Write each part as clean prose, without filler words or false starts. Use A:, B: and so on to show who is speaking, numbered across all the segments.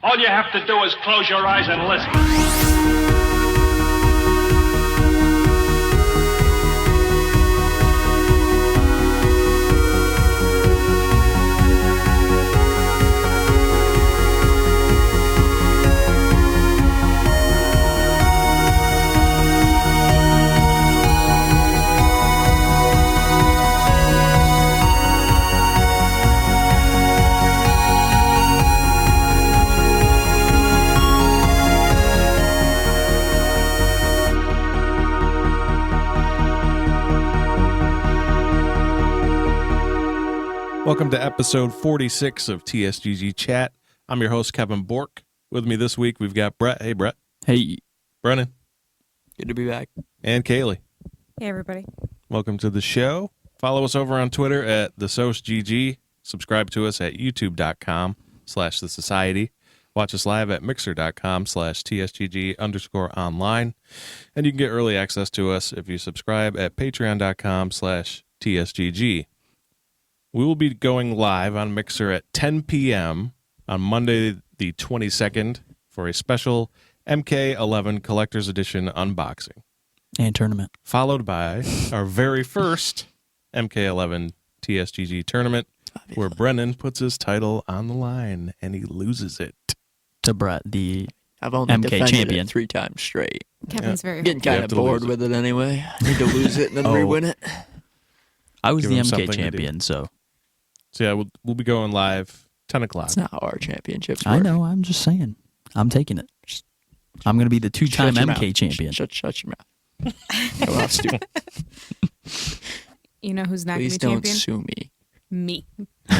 A: All you have to do is close your eyes and listen.
B: Welcome to episode 46 of TSGG Chat. I'm your host, Kevin Bork. With me this week, we've got Brett. Hey, Brett.
C: Hey.
B: Brennon.
C: Good to be back.
B: And Kailey.
D: Hey, everybody.
B: Welcome to the show. Follow us over on Twitter at TheSocialGG. Subscribe to us at youtube.com/The Society. Watch us live at mixer.com/TSGG_online. And you can get early access to us if you subscribe at patreon.com/TSGG. We will be going live on Mixer at 10 p.m. on Monday the 22nd for a special MK11 Collector's Edition unboxing.
C: And tournament.
B: Followed by our very first MK11 TSGG tournament, where Brennan puts his title on the line and he loses it.
C: To Brett, the
E: I've only
C: MK
E: defended
C: champion.
E: it 3 times straight.
D: Kevin's very
E: Getting kind of bored with it anyway. Need to lose it and then re-win it.
C: I was
B: Give
C: the
B: him
C: MK
B: something to
C: champion, so
B: So yeah, we'll be going live 10 o'clock.
E: That's not how our championships work.
C: I know. I'm just saying. I'm taking it. I'm going to be the 2-time
E: Shut your
C: MK
E: mouth.
C: champion.
E: Shut your mouth. Go off, Stu.
D: You know who's not going
E: Please
D: to be
E: don't
D: champion?
E: sue me.
D: Me.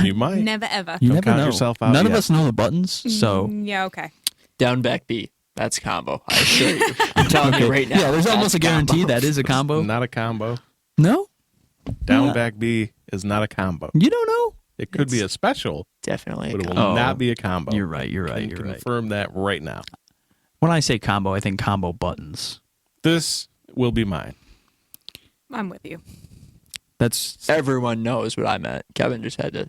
B: You might.
D: Never ever.
C: You
B: Don't
C: never
B: count
C: know.
B: yourself out
C: None of
B: yet.
C: us know the buttons, so
D: Yeah, okay.
E: Down, back, B. That's combo. I assure you. I'm telling you right now.
C: yeah, there's almost a
E: that's
C: guarantee
E: combo.
C: that is a combo.
B: Not a combo.
C: No,
B: Down
C: Yeah.
B: back B is not a combo.
C: you don't know.
B: It could be a special,
E: Definitely.
B: but it will
C: combo.
B: not be a combo.
C: You're right. You're
B: I
C: right.
B: can
C: You're right.
B: confirm that right now.
C: When I say combo, I think combo buttons.
B: This will be mine.
D: I'm with you.
C: That's
E: Everyone knows what I meant. Kevin just had to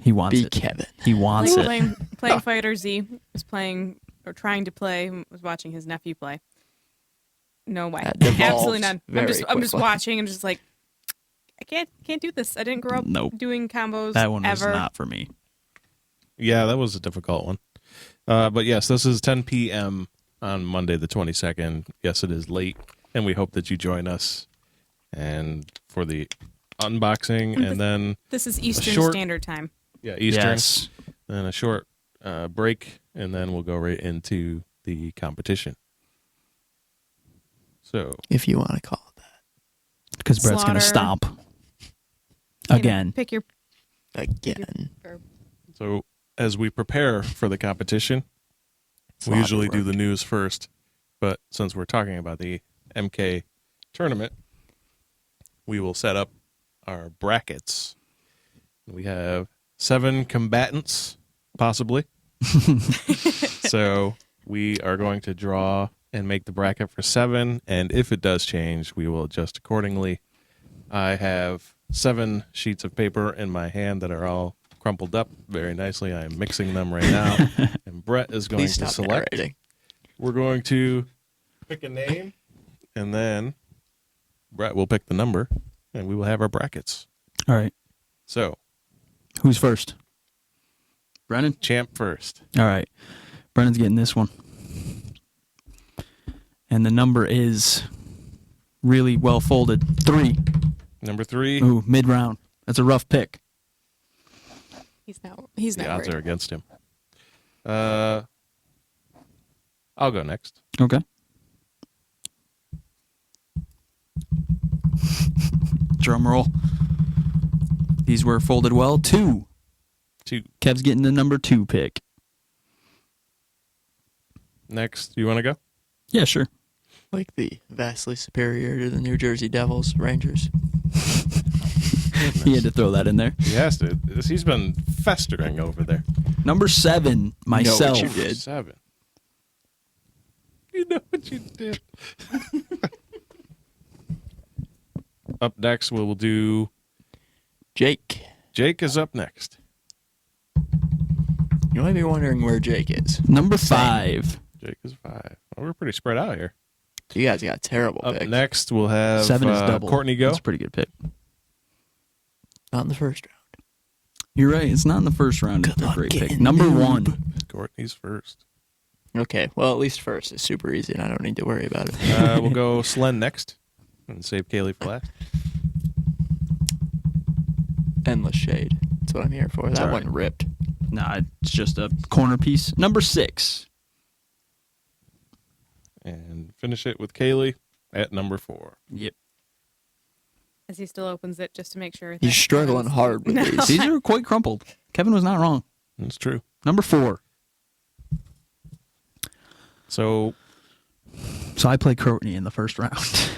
C: he wants
E: be
C: it.
E: Kevin.
C: He wants
D: Like
C: it.
D: playing Fighter Z, was playing or trying to play, was watching his nephew play. No way.
E: That devolved
D: Absolutely none. I'm
E: very
D: just
E: quickly.
D: watching and just like I can't do this. I didn't grow up
C: Nope.
D: doing combos
C: That one was
D: ever.
C: not for me.
B: Yeah, that was a difficult one. But yes, this is 10 p.m. on Monday the 22nd. Yes, it is late, and we hope that you join us and for the unboxing, and then
D: This is Eastern
B: short-
D: Standard Time.
B: Eastern,
C: Yes.
B: then a short break, and then we'll go right into the competition. So
E: If you want to call it that.
C: Because Brett's going to
D: Slaughter.
C: stomp. Again.
D: Pick your
E: Again.
B: So as we prepare for the competition,
E: It's a
B: we
E: lot of
B: usually do
E: work.
B: the news first, but since we're talking about the MK tournament, we will set up our brackets. We have 7 combatants, possibly. So we are going to draw and make the bracket for 7, and if it does change, we will adjust accordingly. I have 7 sheets of paper in my hand that are all crumpled up very nicely. I am mixing them right now, and Brett is going
E: Please
B: to
E: stop
B: select.
E: narrating.
B: We're going to pick a name, and then Brett will pick the number, and we will have our brackets.
C: All right.
B: So,
C: Who's first? Brennan?
B: champ first.
C: All right. Brennan's getting this one. And the number is really well folded. 3.
B: Number 3,
C: Ooh, mid-round. That's a rough pick.
D: He's not
B: the odds
D: worried.
B: are against him. I'll go next.
C: Okay. Drum roll. These were folded well. 2.
B: 2.
C: Kev's getting the number 2 pick.
B: Next, you want to go?
C: Yeah, sure.
E: Like the vastly superior to the New Jersey Devils Rangers.
C: He had to throw that in there.
B: He has to. He's been festering over there.
C: Number 7, myself.
E: you did.
B: 7. You know what you did. Up next, we will do...
E: Jake.
B: Jake is up next.
E: You know might be wondering where Jake is.
C: Number 5.
B: Jake is 5. Well, we're pretty spread out here.
E: You guys got terrible
B: Up
E: picks.
B: next, we'll have
C: 7 is double.
B: Courtney go.
C: That's a pretty good pick.
E: Not in the first round.
C: You're right. It's not in the first round. It's
E: Good
C: a
E: luck
C: great pick.
E: getting
C: Number
E: noob.
C: 1.
B: Courtney's first.
E: Okay, well, at least first is super easy, and I don't need to worry about it.
B: We'll go Slen next and save Kailey for last.
E: Endless shade. That's what I'm here for. That
C: all
E: one
C: right.
E: ripped.
C: Nah, it's just a corner piece. Number 6.
B: And finish it with Kailey at number 4.
C: Yep.
D: As he still opens it just to make sure.
E: He's
D: that
E: struggling
D: Kevin's-
E: hard with
D: No.
E: these.
C: These are quite crumpled. Kevin was not wrong.
B: That's true.
C: Number 4.
B: So,
C: I play Courtney in the first round.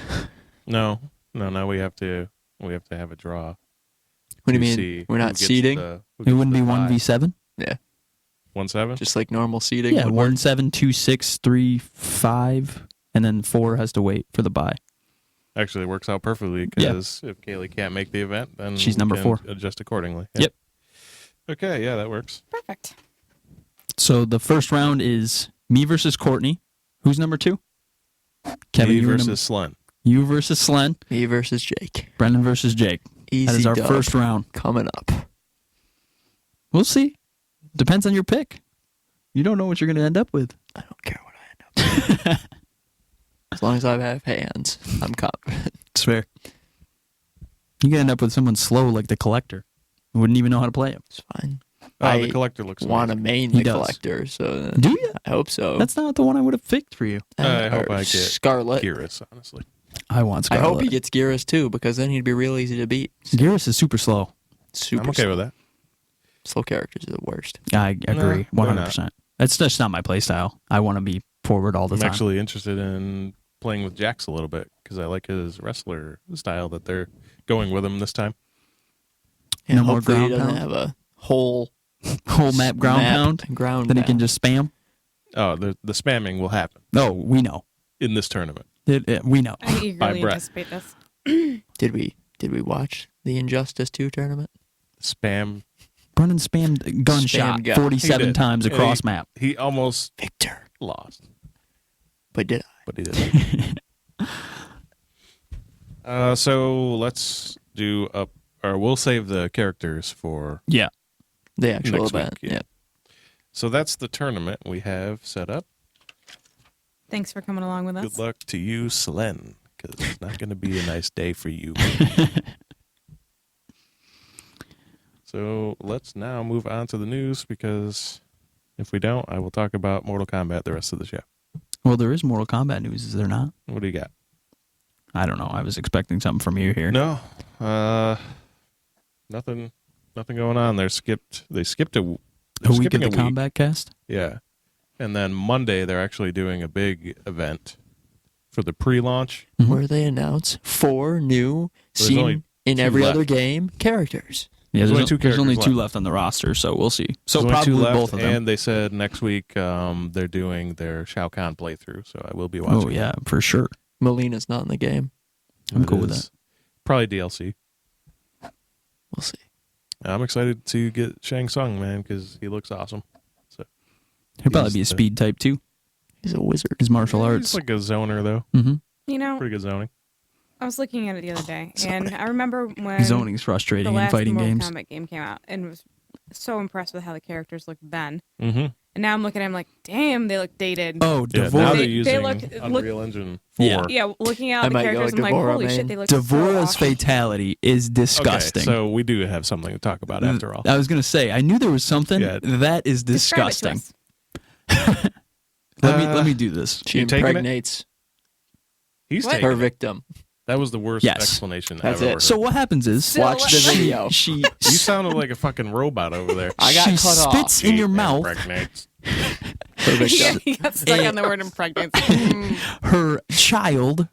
B: no. We have to have a draw.
E: What do you
B: to
E: mean?
B: see
E: We're
B: who
E: not
B: gets
E: seeding?
C: It wouldn't be 1v7?
E: Yeah,
B: 1-7?
E: just like normal seating.
C: Yeah,
E: would work.
C: 1, 7, 2, 6, 3, 5, and then 4 has to wait for the bye.
B: Actually, it works out perfectly because if Kailey can't make the event, then
C: She's
B: we
C: number
B: can
C: 4.
B: adjust accordingly.
C: Yep.
B: Okay, yeah, that works.
D: Perfect.
C: So the first round is me versus Courtney. Who's number 2? Kevin,
B: Me
C: you were
B: versus Slen.
C: you versus Slen.
E: Me versus Jake.
C: Brennan versus Jake.
E: Easy
C: That is our
E: dub
C: first round.
E: coming up.
C: We'll see. Depends on your pick. You don't know what you're going to end up with.
E: I don't care what I end up with. As long as I have hands, I'm confident.
C: It's fair. You could end up with someone slow like the Collector. Who wouldn't even know how to play him.
E: It's fine.
B: Oh,
E: I
B: the collector looks
E: Want to
B: amazing.
E: main
C: He
E: the
C: does.
E: collector, so
C: Do you?
E: I hope so.
C: That's not the one I would have picked for you.
B: I hope
E: Or
B: I get
E: Scarlet.
B: Gearus, honestly.
C: I want
E: I
C: Scarlet.
E: hope he gets Gearus too, because then he'd be real easy to beat.
C: Gearus is super slow.
E: Super
B: I'm okay with that.
E: slow characters are the worst.
C: I agree.
B: No, they're
C: 100%. That's just not my play style. I want to be forward all the
B: I'm
C: time.
B: actually interested in playing with Jax a little bit because I like his wrestler style that they're going with him this time.
E: And
C: No more
E: hopefully he
C: ground
E: doesn't
C: pound?
E: have a whole
C: Whole map ground pound.
E: Ground
C: Then he
E: pound.
C: can just spam.
B: Oh, the spamming will happen
C: Oh, we know.
B: in this tournament.
C: We know.
D: I eagerly
B: Brett.
D: anticipate this.
E: Did we watch the Injustice 2 tournament?
B: Spam.
C: Brennan spammed gunshot
E: Spam guy.
C: 47
B: He did.
C: times
B: And
C: across map.
B: He almost
E: Victor.
B: lost,
E: But did I?
B: but he did. So let's do we'll save the characters for.
C: Yeah.
E: The actual
B: Next week,
E: event.
B: yeah.
E: Yeah.
B: So that's the tournament we have set up.
D: Thanks for coming along with us.
B: Good luck to you, Slen, because it's not going to be a nice day for you. So let's now move on to the news, because if we don't, I will talk about Mortal Kombat the rest of the show.
C: Well, there is Mortal Kombat news, is there not?
B: What do you got?
C: I don't know. I was expecting something from you here.
B: No, nothing going on. They skipped
C: A week
B: skipping
C: of the Combat Cast?
B: Yeah, and then Monday they're actually doing a big event for the pre-launch.
E: Where they announce 4 new
B: There's only
E: seen in
B: 2
E: every other
B: left.
E: game characters.
C: Yeah,
B: There's only 2
C: there's only
B: characters
C: 2
B: left.
C: left on the roster, so we'll see. So
B: There's only 2
C: probably
B: left,
C: both of them.
B: And they said next week they're doing their Shao Kahn playthrough, so I will be watching.
C: Oh, yeah, for sure.
E: Melina's not in the game.
C: I'm
B: It
C: cool with
B: is
C: that.
B: Probably DLC.
E: We'll see.
B: I'm excited to get Shang Tsung, man, because he looks awesome. So
C: He'll probably
B: He's
C: be a
B: the-
C: speed type, too.
E: He's a wizard.
C: His martial
B: He's
C: arts.
B: like a zoner, though.
C: Mm-hmm.
D: You know,
B: Pretty good zoning.
D: I was looking at it the other day, and I remember when
C: Zoning's
D: the
C: frustrating in
D: last
C: fighting
D: Mortal
C: games.
D: Kombat game came out, and was so impressed with how the characters looked then.
B: Mm-hmm.
D: And now I'm looking at them like, damn, they look dated.
C: Oh,
B: Yeah, now
C: Devora.
B: they're
D: They
B: using
D: look-
B: Unreal Engine 4.
C: Yeah.
D: Yeah, looking out
E: I
D: at the
E: might go
D: characters, I'm like,
E: Devora,
D: holy
E: man.
D: shit, they look so
C: Devora's
D: awesome.
C: fatality is disgusting.
B: Okay, so we do have something to talk about after all.
C: I was going to say, I knew there was something.
B: Yeah.
C: That is
D: Describe it to
C: disgusting.
D: us.
C: Let me do this.
E: She
B: You taking it?
E: impregnates
B: He's
D: What?
B: taking
E: her
B: it.
E: victim.
B: That was the worst
C: Yes.
B: explanation
E: That's
B: I've ever
E: it.
B: heard.
C: So what happens is,
D: Still-
E: Watch the video.
C: she
B: You sounded like a fucking robot over there.
E: I got
C: she
E: cut off.
C: spits in your
B: He
C: mouth
B: impregnates.
E: Her
D: Yeah,
E: victim.
D: he got stuck on the word impregnate.
C: her child,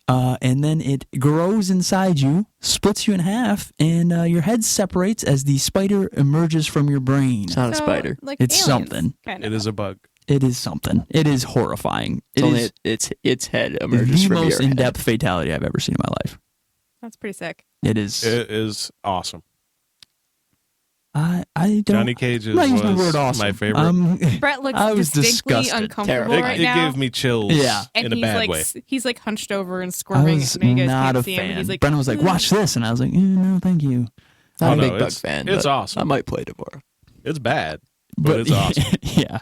C: and then it grows inside you, splits you in half, and your head separates as the spider emerges from your brain.
E: It's not a spider.
D: Like
C: It's
D: aliens,
C: something.
D: Kind
B: It
D: of.
B: is a bug.
C: It is something. It is horrifying.
E: It's
C: It
E: only
C: is
E: its head emerges
C: the
E: from
C: most
E: your
C: in-depth fatality I've ever seen in my life.
D: That's pretty sick.
C: It is.
B: It is awesome.
C: I don't.
B: Johnny Cage's
C: I'm not using the
B: was
C: word awesome.
B: my favorite.
D: Brett looks
C: I was
D: distinctly
C: disgusted.
D: uncomfortable
E: Terrifying.
D: right
B: It
D: now.
B: gave me chills
C: Yeah.
D: and
B: in a
D: he's
B: bad
D: like
B: way.
D: he's like hunched over and
C: I
D: squirming.
C: was
D: I know you guys
C: not
D: can't
C: a
D: see him, but
C: fan.
D: he's like,
C: Brennan was like, "Watch this," and I was like, "No, thank you."
E: Not
B: Oh,
E: a
B: no,
E: big bug
B: it's-
E: fan.
B: it's
E: but
B: awesome.
E: I might play tomorrow.
B: It's bad, but it's awesome.
C: Yeah.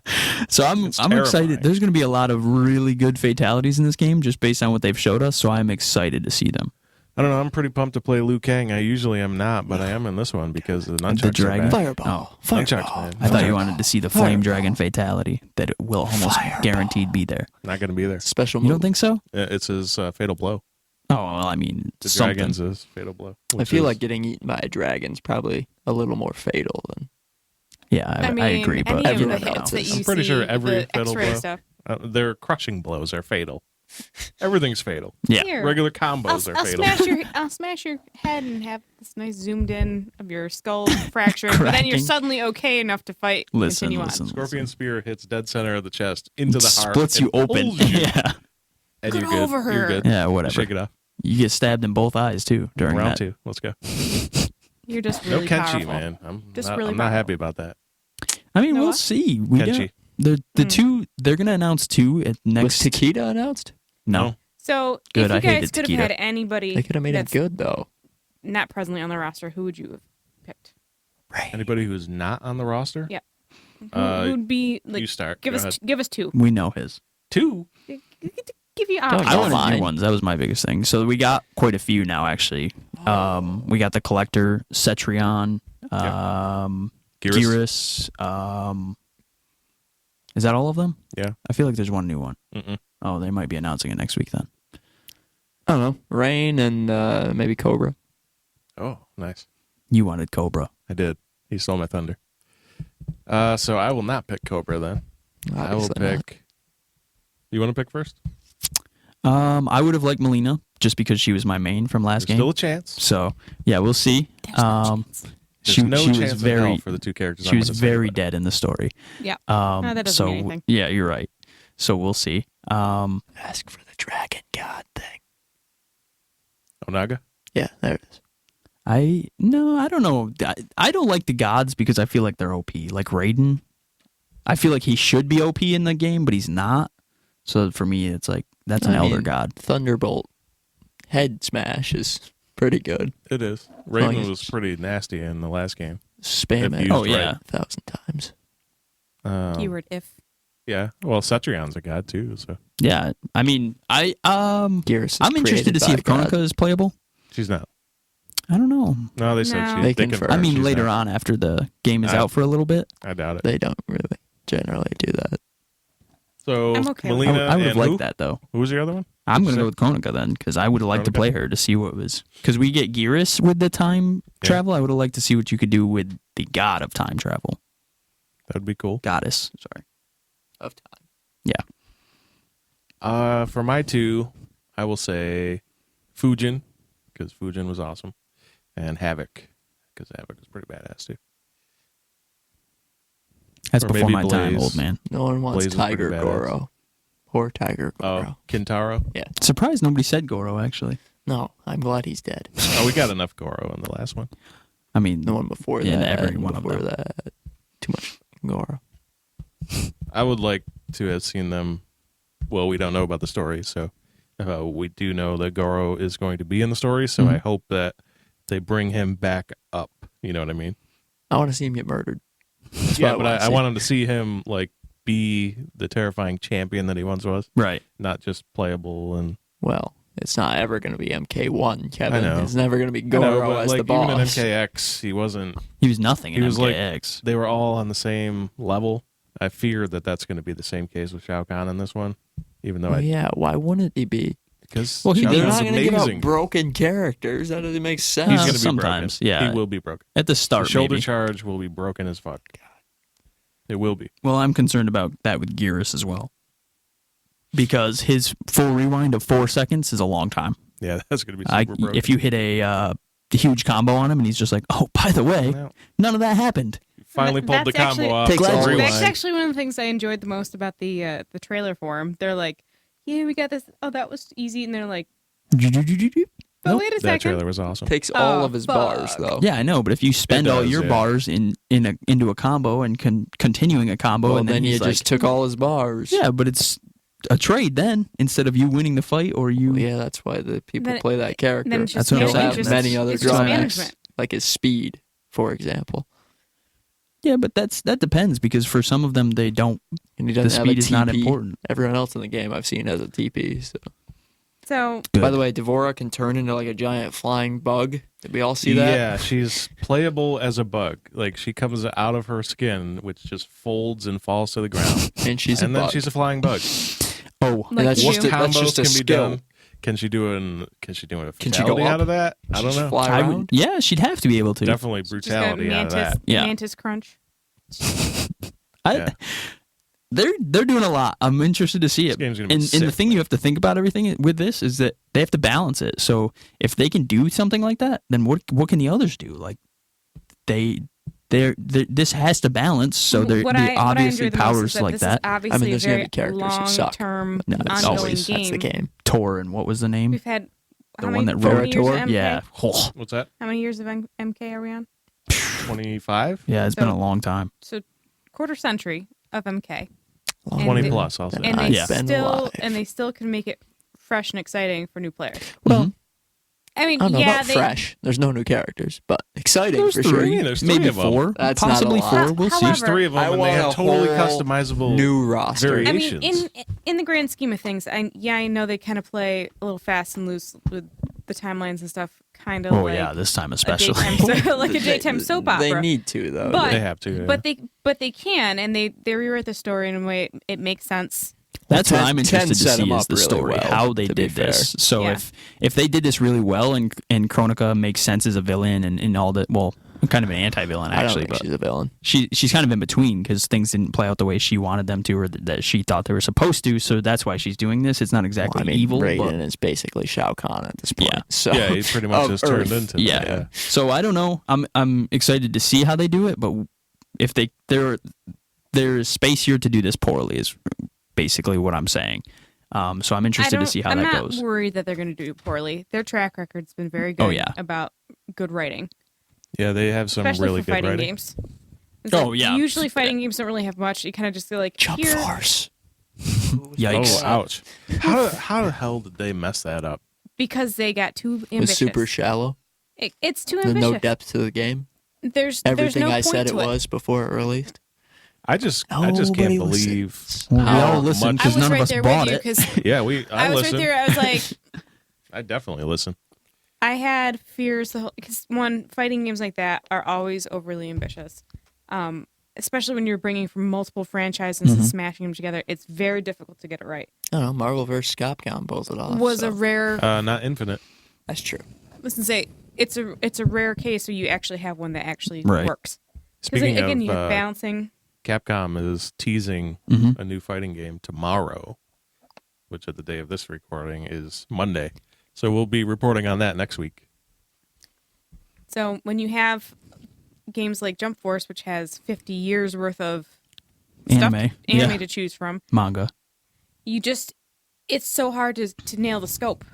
C: So I'm
B: It's
C: excited.
B: terrifying.
C: There's going to be a lot of really good fatalities in this game just based on what they've showed us. So I'm excited to see them.
B: I don't know. I'm pretty pumped to play Liu Kang. I usually am not, but I am in this one because the nunchucks
C: The dragon.
B: are back.
E: Fireball.
B: Nunchucks,
E: Fireball.
B: man.
C: I thought you
B: Nunchucks.
C: wanted to see the flame dragon fatality that it will almost guaranteed be there.
B: Not going to be there.
E: Special
C: You
E: move.
C: don't think so?
B: It's his fatal blow.
C: Oh, well, I mean,
B: The
C: something.
B: dragon's his fatal blow.
E: I
B: which
E: feel
B: is-
E: like getting eaten by a dragon's probably a little more fatal than.
C: Yeah, I
D: mean,
C: agree, but
D: any of the
E: everyone
D: hits
E: else
D: that
E: is.
D: you
B: I'm pretty
D: see,
B: sure every
D: the
B: fatal
D: X-ray
B: blow-
D: stuff.
B: their crushing blows are fatal. Everything's fatal.
C: yeah.
D: Here,
B: Regular combos are fatal.
D: I'll smash your head and have this nice zoomed in of your skull fractured, but then you're
C: Cracking.
D: suddenly okay enough to fight.
C: Listen,
D: continue
C: listen.
B: Scorpion spear hits dead center of the chest into the heart.
C: Splits you
B: and
C: open.
B: pulls you,
C: Yeah.
B: and
D: Get
B: you're good.
D: over
B: You're
D: her.
B: good.
C: Yeah, whatever.
B: Shake it off.
C: You get stabbed in both eyes, too, during
B: Round
C: that.
B: 2. Let's go.
D: You're just
B: No
D: really
B: Kenshi,
D: powerful.
B: man. I'm
D: Just
B: not,
D: really
B: I'm not
D: powerful.
B: happy about that.
C: I mean, we'll
D: Noah?
C: see. We
B: Kenshi.
C: don't, the two, they're going to announce 2 at
E: Was
C: next.
E: Taquita announced?
C: No.
D: So
C: Good, I
D: if you guys
C: hated
D: could
C: Taquita.
D: have had anybody
E: They could have made it
D: that's
E: good though.
D: not presently on the roster, who would you have picked?
B: Anybody who's not on the roster?
D: Yeah.
B: Uh,
D: Who would be like?
B: you start.
D: Give
B: Go
D: us
B: ahead.
D: give us 2.
C: We know his.
B: 2.
D: Give you
E: Don't
D: options.
C: I
E: know
C: wanted
E: mine.
C: new ones. That was my biggest thing. So we got quite a few now, actually. We got the Collector, Cetrion,
B: Geras.
C: Geras. Is that all of them?
B: Yeah.
C: I feel like there's one new one.
B: Mm-mm.
C: Oh, they might be announcing it next week then.
E: I don't know. Rain and maybe Cobra.
B: Oh, nice.
C: You wanted Cobra.
B: I did. He stole my thunder. So I will not pick Cobra then. I will
E: Obviously not.
B: pick. You want to pick first?
C: I would have liked Melina just because she was my main from last
B: There's
C: game.
B: still a chance.
C: So yeah, we'll see.
B: There's
C: She,
B: no
C: she
B: chance
C: was
B: in
C: very
B: hell for the two characters.
C: she
B: I'm
C: was
B: gonna say,
C: very
B: but-
C: dead in the story.
D: Yeah.
C: No,
D: that doesn't
C: so
D: mean anything.
C: yeah, you're right. So we'll see.
E: Ask for the dragon god thing.
B: Onaga?
E: Yeah, there it is.
C: I don't know. I don't like the gods because I feel like they're OP. Like Raiden, I feel like he should be OP in the game, but he's not. So for me, it's like that's an
E: I
C: elder
E: mean,
C: god.
E: Thunderbolt head smash is pretty good.
B: It is. Raven
E: he's-
B: was pretty nasty in the last game.
E: Spam
B: If
E: it
B: used
C: Oh, yeah.
E: 1,000 times.
D: Keyword if.
B: Yeah. Well, Cetrion's a god too, so
C: Yeah, I mean,
E: Geras is
C: I'm interested to see
E: created
C: if
E: by God.
C: Kronika is playable.
B: she's not.
C: I don't know.
B: No, they said
D: No.
B: she.
E: They
B: They
E: confirmed.
C: I mean,
B: she's
C: later
B: not.
C: on after the game is
B: I-
C: out for a little bit,
B: I doubt it.
E: They don't really generally do that.
B: So
D: I'm okay with
C: I,
B: Melina
C: I would have
B: and
C: liked
B: who?
C: that though.
B: Who was the other one?
C: I'm
B: What'd
C: gonna
B: you
C: go with Kronika then because I would have liked to
B: Kronika?
C: play her to see what was because we get Geras with the time
B: Yeah.
C: travel. I would have liked to see what you could do with the god of time travel,
B: That'd be cool.
C: goddess. Sorry.
E: Of time.
B: For my 2, I will say Fujin because Fujin was awesome, and Havoc because Havoc was pretty badass too.
C: That's
B: Or
C: before
B: maybe
C: my time,
B: Blaze.
C: old man.
E: No one wants
B: Blaze is pretty
E: Tiger
B: badass.
E: Goro. Poor Tiger Goro.
B: Oh, Kintaro.
C: Surprised nobody said Goro actually.
E: No, I'm glad he's dead.
B: Oh, we got enough Goro in the last one.
C: I mean,
E: The one before
C: Yeah,
E: that.
C: every
E: and
C: one of
E: before
C: them.
E: that. Too much Goro.
B: I would like to have seen them. Well, we don't know about the story, so we do know that Goro is going to be in the story. So I hope that they bring him back up. You know what I mean?
E: I want to see him get murdered. That's
B: Yeah,
E: what
B: but
E: wanna
B: I
E: see.
B: want him to see him like be the terrifying champion that he once was,
C: right.
B: not just playable and.
E: Well, it's not ever going to be MK1, Kevin.
B: I know.
E: It's never going to be
B: I know,
E: Goro
B: but,
E: as
B: like,
E: the boss.
B: Even in MKX, he wasn't.
C: He was nothing in
B: He was like-
C: MKX.
B: They were all on the same level. I fear that that's going to be the same case with Shao Kahn in this one, even though
E: Oh, yeah, why wouldn't he be?
B: because
C: Well,
B: Shao
C: he-
E: They're
B: Kahn's
E: not going to give out
B: amazing.
E: broken characters. That doesn't make sense.
B: He's going to be
C: sometimes,
B: broken.
C: yeah.
B: He will be broken.
C: At the
B: The
C: start,
B: shoulder
C: maybe.
B: charge will be broken as fuck. It will be.
C: Well, I'm concerned about that with Geras as well. Because his full rewind of 4 seconds is a long time.
B: Yeah, that's going to be super broken.
C: If you hit a huge combo on him and he's just like, oh, by the way,
B: Well,
C: none of that happened.
B: finally pulled the
D: That's
B: combo
D: actually-
B: off.
E: Takes all
B: Rewind.
D: That's actually one of the things I enjoyed the most about the trailer for him. They're like, "Yeah, we got this. Oh, that was easy," and they're like, But
C: Nope.
D: wait a
B: That
D: second.
B: trailer was awesome.
E: Takes all
D: Oh,
E: of his bars
D: fuck.
E: though.
C: Yeah, I know, but if you spend all
B: does,
C: your
B: yeah.
C: bars into a combo and continuing a combo,
E: Well,
C: and
E: then
C: then
E: you
C: he's
E: just
C: like,
E: took all his bars.
C: yeah, but it's a trade then instead of you winning the fight or you.
E: Well, yeah, that's why the people
D: Then-
E: play that character.
D: then it's
C: just
E: He'll
C: management.
E: have
C: Just-
E: many other
D: it's just
E: drawbacks,
D: management.
E: like his speed, for example.
C: Yeah, but that depends because for some of them they don't.
E: And he
C: The
E: doesn't have a
C: speed is not
E: TP.
C: important.
E: Everyone else in the game I've seen has a TP. So.
D: So
C: Good.
E: By the way, Devora can turn into like a giant flying bug. Did we all see that?
B: Yeah, she's playable as a bug. Like she comes out of her skin, which just folds and falls to the ground,
E: And she's
B: and
E: a
B: then
E: bug.
B: she's a flying bug.
C: Oh,
D: like
E: that's
D: you.
E: just a-
B: Combos
E: just a
B: can be
E: skill.
B: done. Can she do a
E: Can she go
B: fatality out
E: up?
B: of that? I don't
E: Just
B: know.
E: Fly
C: I
E: around.
C: would. Yeah, she'd have to be able to.
B: Definitely
D: just got
B: brutality out of that.
C: Yeah.
D: mantis crunch.
B: Yeah.
C: They're doing a lot. I'm interested to see
B: This
C: it.
B: game's gonna be
C: And
B: sick,
C: the thing you have to think about everything with this is that they have to balance it. So if they can do something like that, then what can the others do? Like this has to balance. So there
D: What
C: the
D: I
C: obviously
D: enjoy the most is
C: powers
D: that
C: like
D: this
C: that.
D: is obviously
E: I mean, there's
D: a
E: gonna
D: very
E: be characters who suck.
D: long-term,
C: No, it's
D: ongoing
E: Always,
D: game.
E: that's the game.
C: Tor and what was the name?
D: We've had
C: The
D: how
C: one
D: many,
C: that
D: how
C: wrote
D: many years of
E: Tor?
D: MK?
C: Yeah. Oh,
B: What's that?
D: How many years of MK are we on?
B: 25?
C: yeah, it's
D: So-
C: been a long time.
D: So quarter century of MK,
E: Long
B: 20
D: they-
B: plus, I'll say.
D: and they
C: Yeah.
E: Been
D: still
E: alive.
D: and they still can make it fresh and exciting for new players.
E: Well,
D: I mean,
E: I don't know
D: yeah,
E: about
D: they,
E: fresh. There's no new characters, but exciting
C: There's
E: for
C: three,
E: sure.
B: There's three
C: maybe
B: of them.
C: 4,
E: That's not a
C: possibly
E: lot.
C: 4. We'll see.
B: There's
D: However,
B: 3 of them,
E: I
B: and they
E: want
B: have
E: a
B: totally
E: whole
B: customizable
E: New roster.
B: Very-
D: I mean,
B: variations.
D: in the grand scheme of things, I know they kind of play a little fast and loose with the timelines and stuff. Kind of
C: Oh
D: like
C: yeah, this time
D: a
C: especially.
D: daytime, like a daytime soap opera.
E: They need to though.
D: But-
B: They have to. Yeah.
D: but they can, and they rewrite the story in a way it makes sense.
C: That's what
E: 10
C: I'm interested to
E: set 'em
C: see is
E: up
C: the
E: really
C: story,
E: well,
C: how they
E: to be
C: did this. So
D: Yeah.
C: if they did this really well and Kronika makes sense as a villain and all that, well, kind of an anti-villain
E: I don't
C: actually,
E: think
C: but
E: she's a villain.
C: she's kind of in between because things didn't play out the way she wanted them to or that she thought they were supposed to. So that's why she's doing this. It's not exactly
E: Well, I mean,
C: evil,
E: Raiden
C: but
E: is basically Shao Kahn at this point.
C: Yeah.
E: So
B: yeah, he pretty much
E: of
B: just turned
E: Earth.
B: into
C: yeah.
B: that.
C: So I don't know. I'm excited to see how they do it, but if there's space here to do this poorly is basically what I'm saying. So I'm interested to see how
D: I'm
C: that
D: not
C: goes.
D: worried that they're going to do it poorly. Their track record's been very good
C: Oh, yeah.
D: about good writing,
B: Yeah, they have some
D: especially
B: really
D: for
B: good
D: fighting
B: writing.
D: games. It's
C: Oh,
D: like,
C: yeah.
D: Usually fighting games don't really have much. You kind of just feel like
E: Jump
D: here,
E: Force.
C: Yikes.
B: Oh, ouch. How the hell did they mess that up?
D: because they got too
E: Was
D: ambitious.
E: super shallow.
D: It's too
E: There's
D: ambitious.
E: no depth to the game.
D: There's
E: Everything
D: no
E: I
D: point
E: said
D: to
E: it was before it released.
B: I just
E: Nobody
B: can't believe.
E: listens.
C: Well, we
B: how
C: all listen
B: much-
D: I
C: because
D: was
C: none
D: right
C: of us
D: there
C: bought
D: with you
C: it.
D: because
B: Yeah,
D: I was
B: listen.
D: right there. I was like,
B: I definitely listen.
D: I had fears because one, fighting games like that are always overly ambitious, especially when you're bringing from multiple franchises and smashing them together. It's very difficult to get it right.
E: I don't know. Marvel vs. Capcom pulls it off.
D: Was
E: so.
D: a rare.
B: Not Infinite.
E: That's true.
D: Listen, say it's a rare case where you actually have one that actually
C: Right.
D: works. Because
B: Speaking
D: again,
B: of
D: you're balancing.
B: Capcom is teasing
C: Mhm.
B: a new fighting game tomorrow, which at the day of this recording is Monday. So we'll be reporting on that next week.
D: So when you have games like Jump Force, which has 50 years worth of
C: Anime.
D: anime
C: Yeah.
D: to choose from,
C: Manga.
D: it's so hard to nail the scope.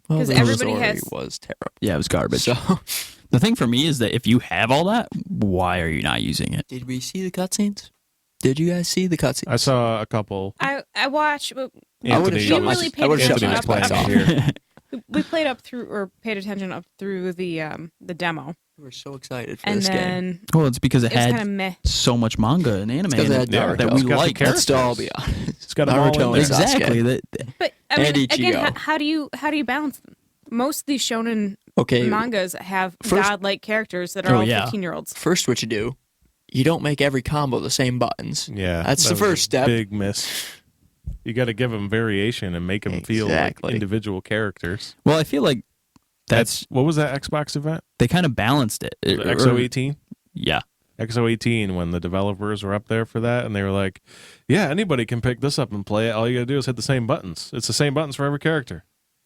E: Well,
D: 'Cause
E: the
D: everybody
E: story
D: has-
E: was terrible.
C: Yeah, it was garbage.
E: So,
C: The thing for me is that if you have all that, why are you not using it?
E: did we see the cutscenes? Did you guys see the cutscenes?
B: I saw a couple.
D: I watched.
E: I would
B: Anthony
E: have shut my.
D: really
E: I would have
D: paid
E: shut
D: attention
E: my
D: up
E: face
B: playing
E: off.
B: here.
D: We played up through or paid attention up through the demo,
E: We were so excited for
D: and
E: this game.
D: then
C: Well, it's because it
D: it was
C: had
D: kind of meh.
C: so much manga and anime
E: because
C: in
E: it
C: it
E: had
B: Yeah,
E: Naruto.
C: that we
B: it's got the
C: like.
B: characters.
E: Let's all be honest.
B: It's got them all in
E: Naruto
B: there.
E: and Sasuke.
C: Exactly. That,
D: But I mean,
E: And
D: again,
E: Ichigo.
D: how do you balance them? Most of these shonen
E: Okay,
D: mangas have
E: first-
D: godlike characters that are
C: Oh,
D: all
C: yeah.
D: 15-year-olds.
E: first what you do, you don't make every combo the same buttons.
B: Yeah,
E: That's
B: that
E: the
B: was a
E: first step.
B: Big miss. You got to give them variation and make them feel like
E: Exactly.
B: individual characters.
C: well, I feel like that's
B: What was that Xbox event?
C: they kind of balanced it.
B: The XO18?
C: Yeah.
B: XO18, when the developers were up there for that, and they were like, yeah, anybody can pick this up and play it. All you got to do is hit the same buttons. It's the same buttons for every character.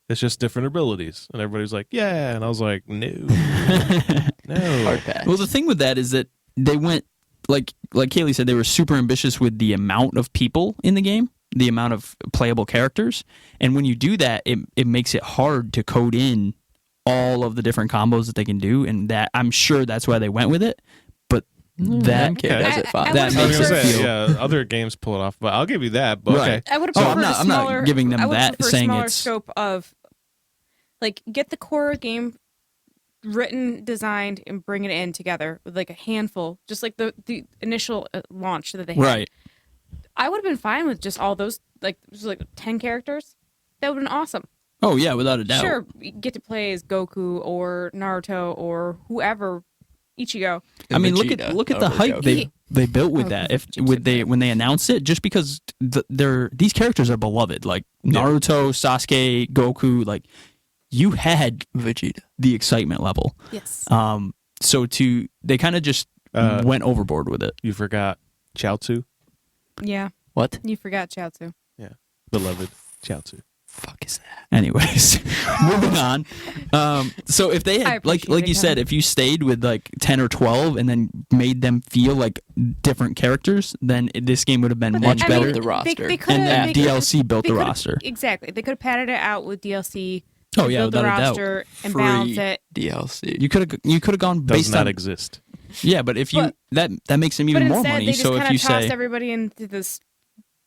B: It's just different abilities. And everybody was like, yeah. And I was like, no. No.
E: Hard pass.
C: Well, the thing with that is that they went like Kailey said, they were super ambitious with the amount of people in the game, the amount of playable characters, and when you do that, it makes it hard to code in all of the different combos that they can do, and that I'm sure that's why they went with it. But that
E: MK does it fine.
C: That
B: I was
C: makes
B: gonna
C: it
B: say,
C: feel
B: yeah, other games pull it off, but I'll give you that. But
C: Right.
B: okay,
D: I would have
C: Oh,
D: preferred
C: I'm not
D: smaller,
C: giving them
D: I would
C: that,
D: prefer
C: saying
D: smaller
C: it's-
D: scope of, like, get the core game written, designed, and bring it in together with like a handful, just like the initial launch that they had.
C: right.
D: I would have been fine with just all those, like, just like 10 characters. That would have been awesome.
C: Oh yeah, without a doubt.
D: Sure, you get to play as Goku or Naruto or whoever, Ichigo.
C: I mean,
E: Vegeta
C: look at the
E: over
C: hype
E: Goku.
C: they built with
D: Oh,
C: that. If
D: Vegeta.
C: when they announced it, just because these characters are beloved, like Naruto, Sasuke, Goku, like you had
E: Vegeta.
C: the excitement level.
D: Yes.
C: So they kind of just went overboard with it.
B: you forgot Chaozu,
D: Yeah,
E: What?
D: you forgot Chaozu.
B: beloved Chaozu.
E: Fuck is that?
C: Anyways, moving on. So if they
D: I
C: had like
D: appreciate
C: you
D: it,
C: said,
D: Kevin.
C: if you stayed with like 10 or 12 and then made them feel like different characters, then this game would have been much
D: I
C: better.
D: mean,
E: the roster.
D: They could've-
C: and
D: they
C: DLC built
D: they
C: the
D: could've-
C: roster.
D: Exactly. They could have padded it out with DLC.
C: Oh yeah,
D: build the
C: without a doubt.
D: roster and
E: Free
D: balance it.
E: DLC.
C: You could have gone
B: Does
C: based
B: not
C: on
B: exist.
C: yeah, but if you
D: But-
C: that makes them
D: But
C: even more
D: instead,
C: money.
D: they just
C: So
D: kind
C: if you
D: of tossed
C: say
D: everybody into this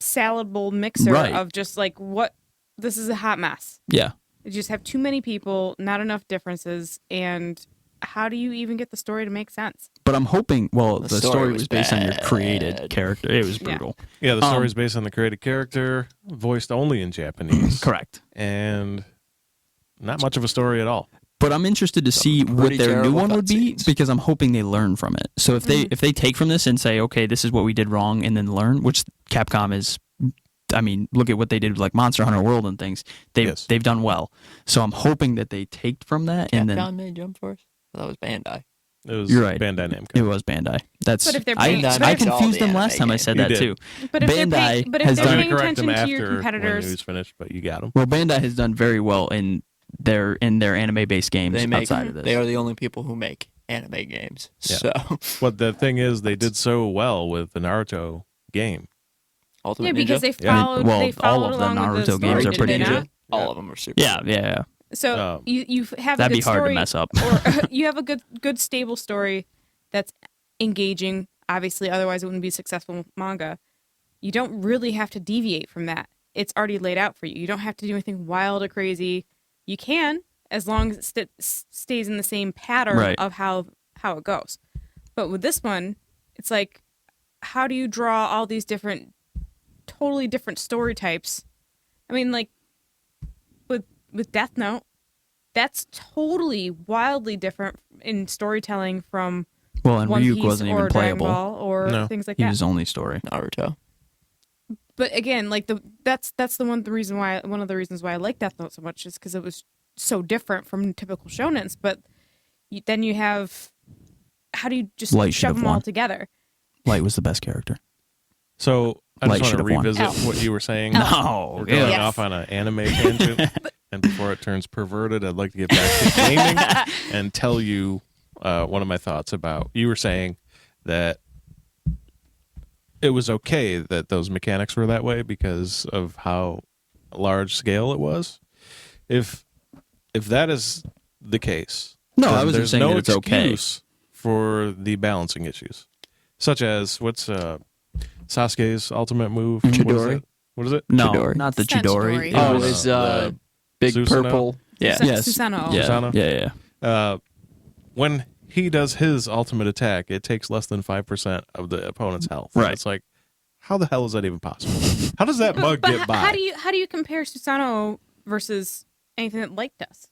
D: salad bowl mixer
C: Right.
D: of just like, what? This is a hot mess.
C: yeah,
D: You just have too many people, not enough differences, and how do you even get the story to make sense?
C: but I'm hoping. Well,
E: The
C: the
E: story
C: story
E: was
C: was based on your
E: bad.
C: created character. It was
D: Yeah.
C: brutal.
B: Yeah, the story's
C: Um,
B: based on the created character, voiced only in Japanese,
C: Correct.
B: and not much of a story at all.
C: But I'm interested to see what
E: pretty
C: their new
E: terrible
C: one would be
E: cutscenes.
C: because I'm hoping they learn from it. So if they take from this and say, okay, this is what we did wrong, and then learn, which Capcom is. I mean, look at what they did with like Monster Hunter World and things. They've done well. So I'm hoping that they take from that and then
E: Capcom made Jump Force? That was Bandai.
B: It was
C: You're right.
B: Bandai Namco.
C: it was Bandai. That's
D: But if they're
C: I,
D: bringing-
C: I
D: but if-
C: confused them
E: all the
C: last time I
E: anime
C: said
B: You
C: that
B: did.
C: too.
D: But if
C: Bandai
D: they're paying, but if
C: has
D: they're
C: done-
B: Trying
D: paying
B: to correct him
D: attention to your
B: after when he
D: competitors,
B: was finished, but you got him.
C: Well, Bandai has done very well in their anime-based games
E: They make.
C: outside of this.
E: They are the only people who make anime games.
B: Yeah.
E: So
B: But the thing is, they did so well with the Naruto game.
E: Ultimate
D: yeah, because
E: Ninja,
D: they
B: Yeah.
D: followed.
C: Well,
D: they
C: all
D: followed
C: of the
D: along with
C: Naruto
D: the
C: games
D: story,
C: are
D: did
C: pretty
D: they
C: good.
D: not?
E: all of them are super.
C: yeah, yeah.
D: So you have a
C: That'd
D: good
C: be hard
D: story,
C: to mess up.
D: or you have a good stable story that's engaging. Obviously, otherwise it wouldn't be successful manga. You don't really have to deviate from that. It's already laid out for you. You don't have to do anything wild or crazy. You can, as long as it stays in the same pattern
C: Right.
D: of how it goes. But with this one, it's like, how do you draw all these totally different story types? I mean, like with Death Note, that's totally wildly different in storytelling from
C: Well, and
D: One
C: Ryuk
D: Piece
C: wasn't
D: or
C: even
D: Dragon
C: playable.
D: Ball or
B: No.
D: things like
C: He
D: that.
C: was only story.
E: Naruto.
D: But again, like that's one of the reasons why I like Death Note so much is because it was so different from typical shonens. But then you have, how do you just
C: Light should
D: shove
C: have
D: them all
C: won.
D: together?
C: Light was the best character.
B: So I
C: Light
B: just
C: should
B: want to
C: have won.
B: revisit what you were saying.
C: No,
B: We're going
D: Yes.
B: off on an anime tangent, and before it turns perverted, I'd like to get back to gaming and tell you one of my thoughts about. You were saying that it was okay that those mechanics were that way because of how large scale it was. If that is the case,
C: No,
B: then
C: I wasn't
B: there's
C: saying
B: no
C: that it's okay.
B: excuse for the balancing issues, such as what's Sasuke's ultimate move?
E: Chidori.
B: What is it?
C: No,
E: Chidori.
C: not the
D: It's not
C: Chidori.
D: Chidori.
C: It
E: Oh,
C: was-
E: his
B: the
E: big
B: Susanoo?
E: purple. Yeah.
C: yes.
D: Susanoo.
C: Yeah,
B: Susanoo?
C: yeah.
B: When he does his ultimate attack, it takes less than 5% of the opponent's health.
C: Right.
B: It's like, how the hell is that even possible? How does that bug
D: But
B: get by?
D: how do you compare Susanoo versus anything that Light does?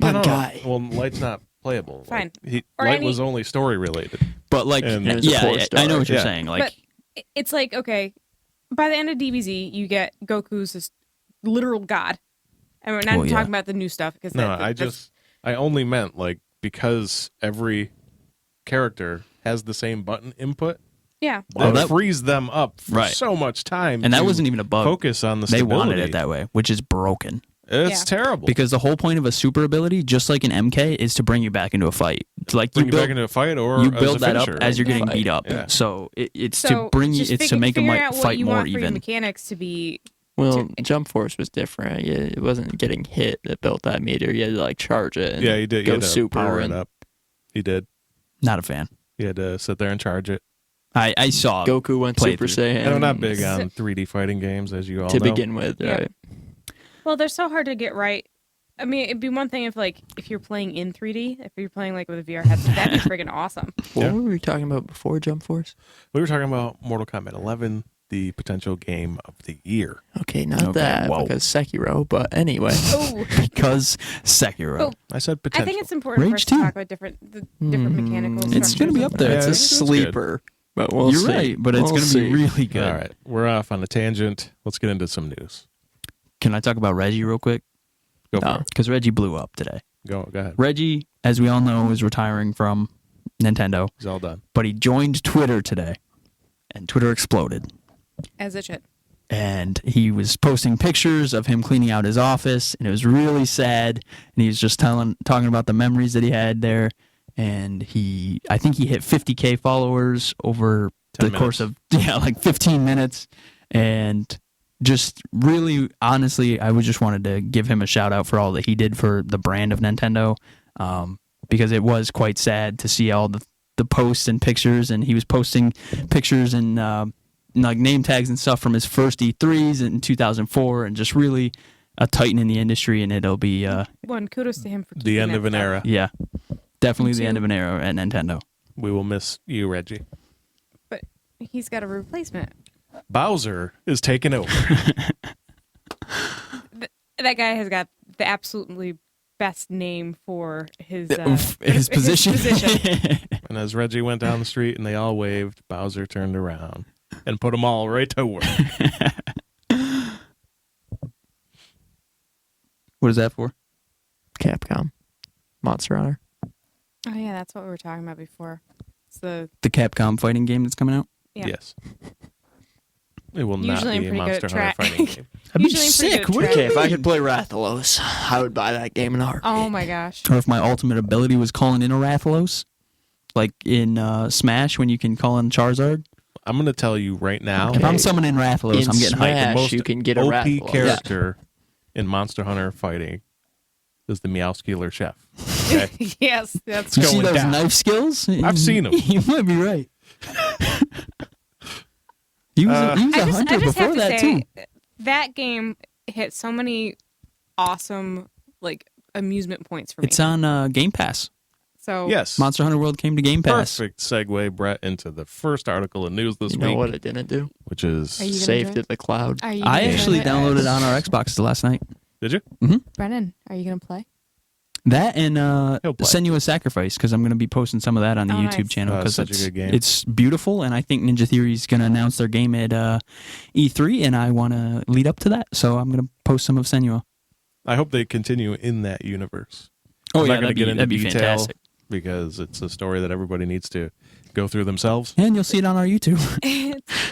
E: My
B: No, no.
E: guy.
B: Well, Light's not playable.
D: Fine. Or
B: Light
D: any-
B: was only story related.
C: But like,
B: And
E: it was a
C: yeah,
E: core
C: yeah, I
E: story.
C: know what you're
B: Yeah.
C: saying. Like,
D: But it's like, okay, by the end of DBZ, you get Goku's this literal god. And we're not
C: Well,
D: even
C: yeah.
D: talking about the new stuff because
B: No, I only meant like because every character has the same button input,
D: yeah.
B: that,
C: that-
B: frees them up for
C: Right.
B: so much time.
C: and that
B: to
C: wasn't even a bug.
B: focus on the
C: They
B: stability.
C: wanted it that way, which is broken.
B: It's
D: Yeah.
B: terrible.
C: Because the whole point of a super ability, just like an MK, is to bring you back into a fight. It's like
B: bring
C: you
B: you
C: build,
B: back into a fight or
C: you
B: as
C: build
B: a
C: that up
B: finisher.
C: as you're getting
E: Fight.
C: beat up.
B: Yeah.
C: So it's
D: So
C: to bring you,
D: just
C: it's to make them
D: figuring out what
C: fight
D: you
C: more
D: want for your
C: even.
D: mechanics to be
E: Well, Jump Force was different. It wasn't getting hit that built that meter. You had to like charge it. And
B: Yeah, you did.
E: Go
B: You had to
E: super
B: power
E: and
B: it up. You did.
C: Not a fan.
B: You had to sit there and charge it.
C: I saw
E: Goku went
C: play
E: Super
C: through.
E: Saiyan.
B: And I'm not big on 3D fighting games, as you all
E: to
B: know.
E: begin with,
D: Yeah.
E: right?
D: Well, they're so hard to get right. I mean, it'd be one thing if you're playing in 3D, if you're playing like with a VR headset, that'd be freaking awesome.
E: What
B: Yeah.
E: were we talking about before Jump Force?
B: We were talking about Mortal Kombat 11, the potential game of the year.
E: Okay, not
C: Okay,
E: that
C: whoa.
E: because Sekiro, but anyway.
D: Oh,
C: because Sekiro.
D: Oh,
B: I said
D: I
B: potential.
D: think it's important for
C: Rage
D: us to
C: 2.
D: talk about different mechanical.
C: It's gonna be
D: structures
C: up
D: of
C: there.
D: the
E: It's
B: Yeah,
E: a
B: it's good.
E: sleeper, but we'll
C: You're
E: see.
C: right, but it's
E: We'll
C: going to
E: see.
C: be really good.
B: All right, we're off on a tangent. Let's get into some news.
C: Can I talk about Reggie real quick?
B: Go
E: No.
B: for it.
C: Because Reggie blew up today.
B: Go ahead.
C: Reggie, as we all know, is retiring from Nintendo,
B: He's all done.
C: but he joined Twitter today, and Twitter exploded.
D: As it should.
C: And he was posting pictures of him cleaning out his office, and it was really sad. And he was just talking about the memories that he had there. And I think he hit 50K followers over
B: 10
C: the course of like 15 minutes. And just really, honestly, I would just wanted to give him a shout out for all that he did for the brand of Nintendo, because it was quite sad to see all the posts and pictures, and he was posting pictures and like name tags and stuff from his first E3s in 2004, and just really a titan in the industry. And it'll be
D: One, kudos to him for
B: The
D: keeping
B: end
D: that
B: of an
D: stuff.
B: era.
C: yeah, definitely the
D: Two.
C: end of an era at Nintendo.
B: We will miss you, Reggie.
D: But he's got a replacement.
B: Bowser is taking over.
D: That guy has got the absolutely best name for his
C: His position.
B: And as Reggie went down the street and they all waved, Bowser turned around and put them all right to work.
C: What is that for?
E: Capcom, Monster Hunter.
D: Oh yeah, that's what we were talking about before. It's the
C: The Capcom fighting game that's coming out.
D: yeah.
B: Yes. It will
D: Usually I'm
B: not be a
D: pretty good
B: Monster
D: at
B: Hunter
D: track.
B: fighting game.
C: That'd
D: Usually I'm pretty good at
C: What do you
E: Okay, if I
C: mean?
E: could play Rathalos, I would buy that game in a heartbeat.
D: Oh my gosh.
C: Or if my ultimate ability was calling in a Rathalos, like in Smash when you can call in Charizard.
B: I'm going to tell you right now,
C: If I'm summoning Rathalos,
E: In
C: I'm getting hyped.
E: Smash,
B: most
E: you can get a
B: OP
E: Rathalos.
B: character in Monster Hunter fighting is the Meowscaler Chef. Okay?
D: Yes, that's
C: You see
B: going
C: those
B: down.
C: knife skills?
B: I've seen 'em.
C: You might be right. He was a
D: I just
C: hunter
D: have
C: before
D: to
C: that
D: say,
C: too.
D: that game hit so many awesome like amusement points for me.
C: It's on Game Pass.
D: So
B: Yes.
C: Monster Hunter World came to Game Pass.
B: Perfect segue, Brett, into the first article of news this
E: You know
B: week,
E: what it didn't do?
B: which is...
D: Are you gonna
E: Saved
D: join?
E: to the cloud.
D: Are you
C: I
D: gonna
C: actually
D: join it?
C: downloaded on our Xbox last night.
B: Did you?
D: Brennan, are you gonna play?
C: That and
B: He'll play.
C: Senua's Sacrifice, because I'm going to be posting some of that on the
D: Oh,
C: YouTube
D: nice.
C: channel, because
B: such a good game.
C: it's beautiful, and I think Ninja Theory is going to announce their game at E3, and I want to lead up to that, so I'm going to post some of Senua.
B: I hope they continue in that universe.
C: Oh,
B: I'm
C: yeah,
B: not going to get into
C: that'd be
B: detail
C: fantastic.
B: because it's a story that everybody needs to go through themselves.
C: And you'll see it on our YouTube.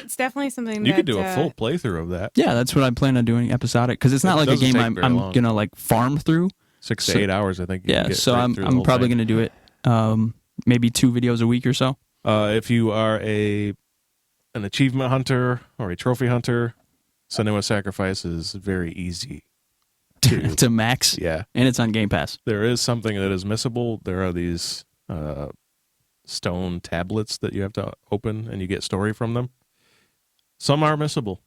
D: It's definitely something
B: You
D: that
B: could do a full playthrough of that.
C: Yeah, that's what I plan on doing episodic, because it's not
B: It
C: like a
B: doesn't
C: game
B: take
C: I'm
B: very long.
C: going to like farm through.
B: 6
C: So-
B: to 8 hours, I think. You can
C: Yeah,
B: get
C: so
B: right
C: I'm
B: through the whole
C: probably
B: thing.
C: going to do it maybe 2 videos a week or so.
B: If you are an achievement hunter or a trophy hunter, Senua Sacrifice is very easy.
C: to max,
B: Yeah.
C: and it's on Game Pass.
B: There is something that is missable. There are these stone tablets that you have to open, and you get story from them. Some are missable,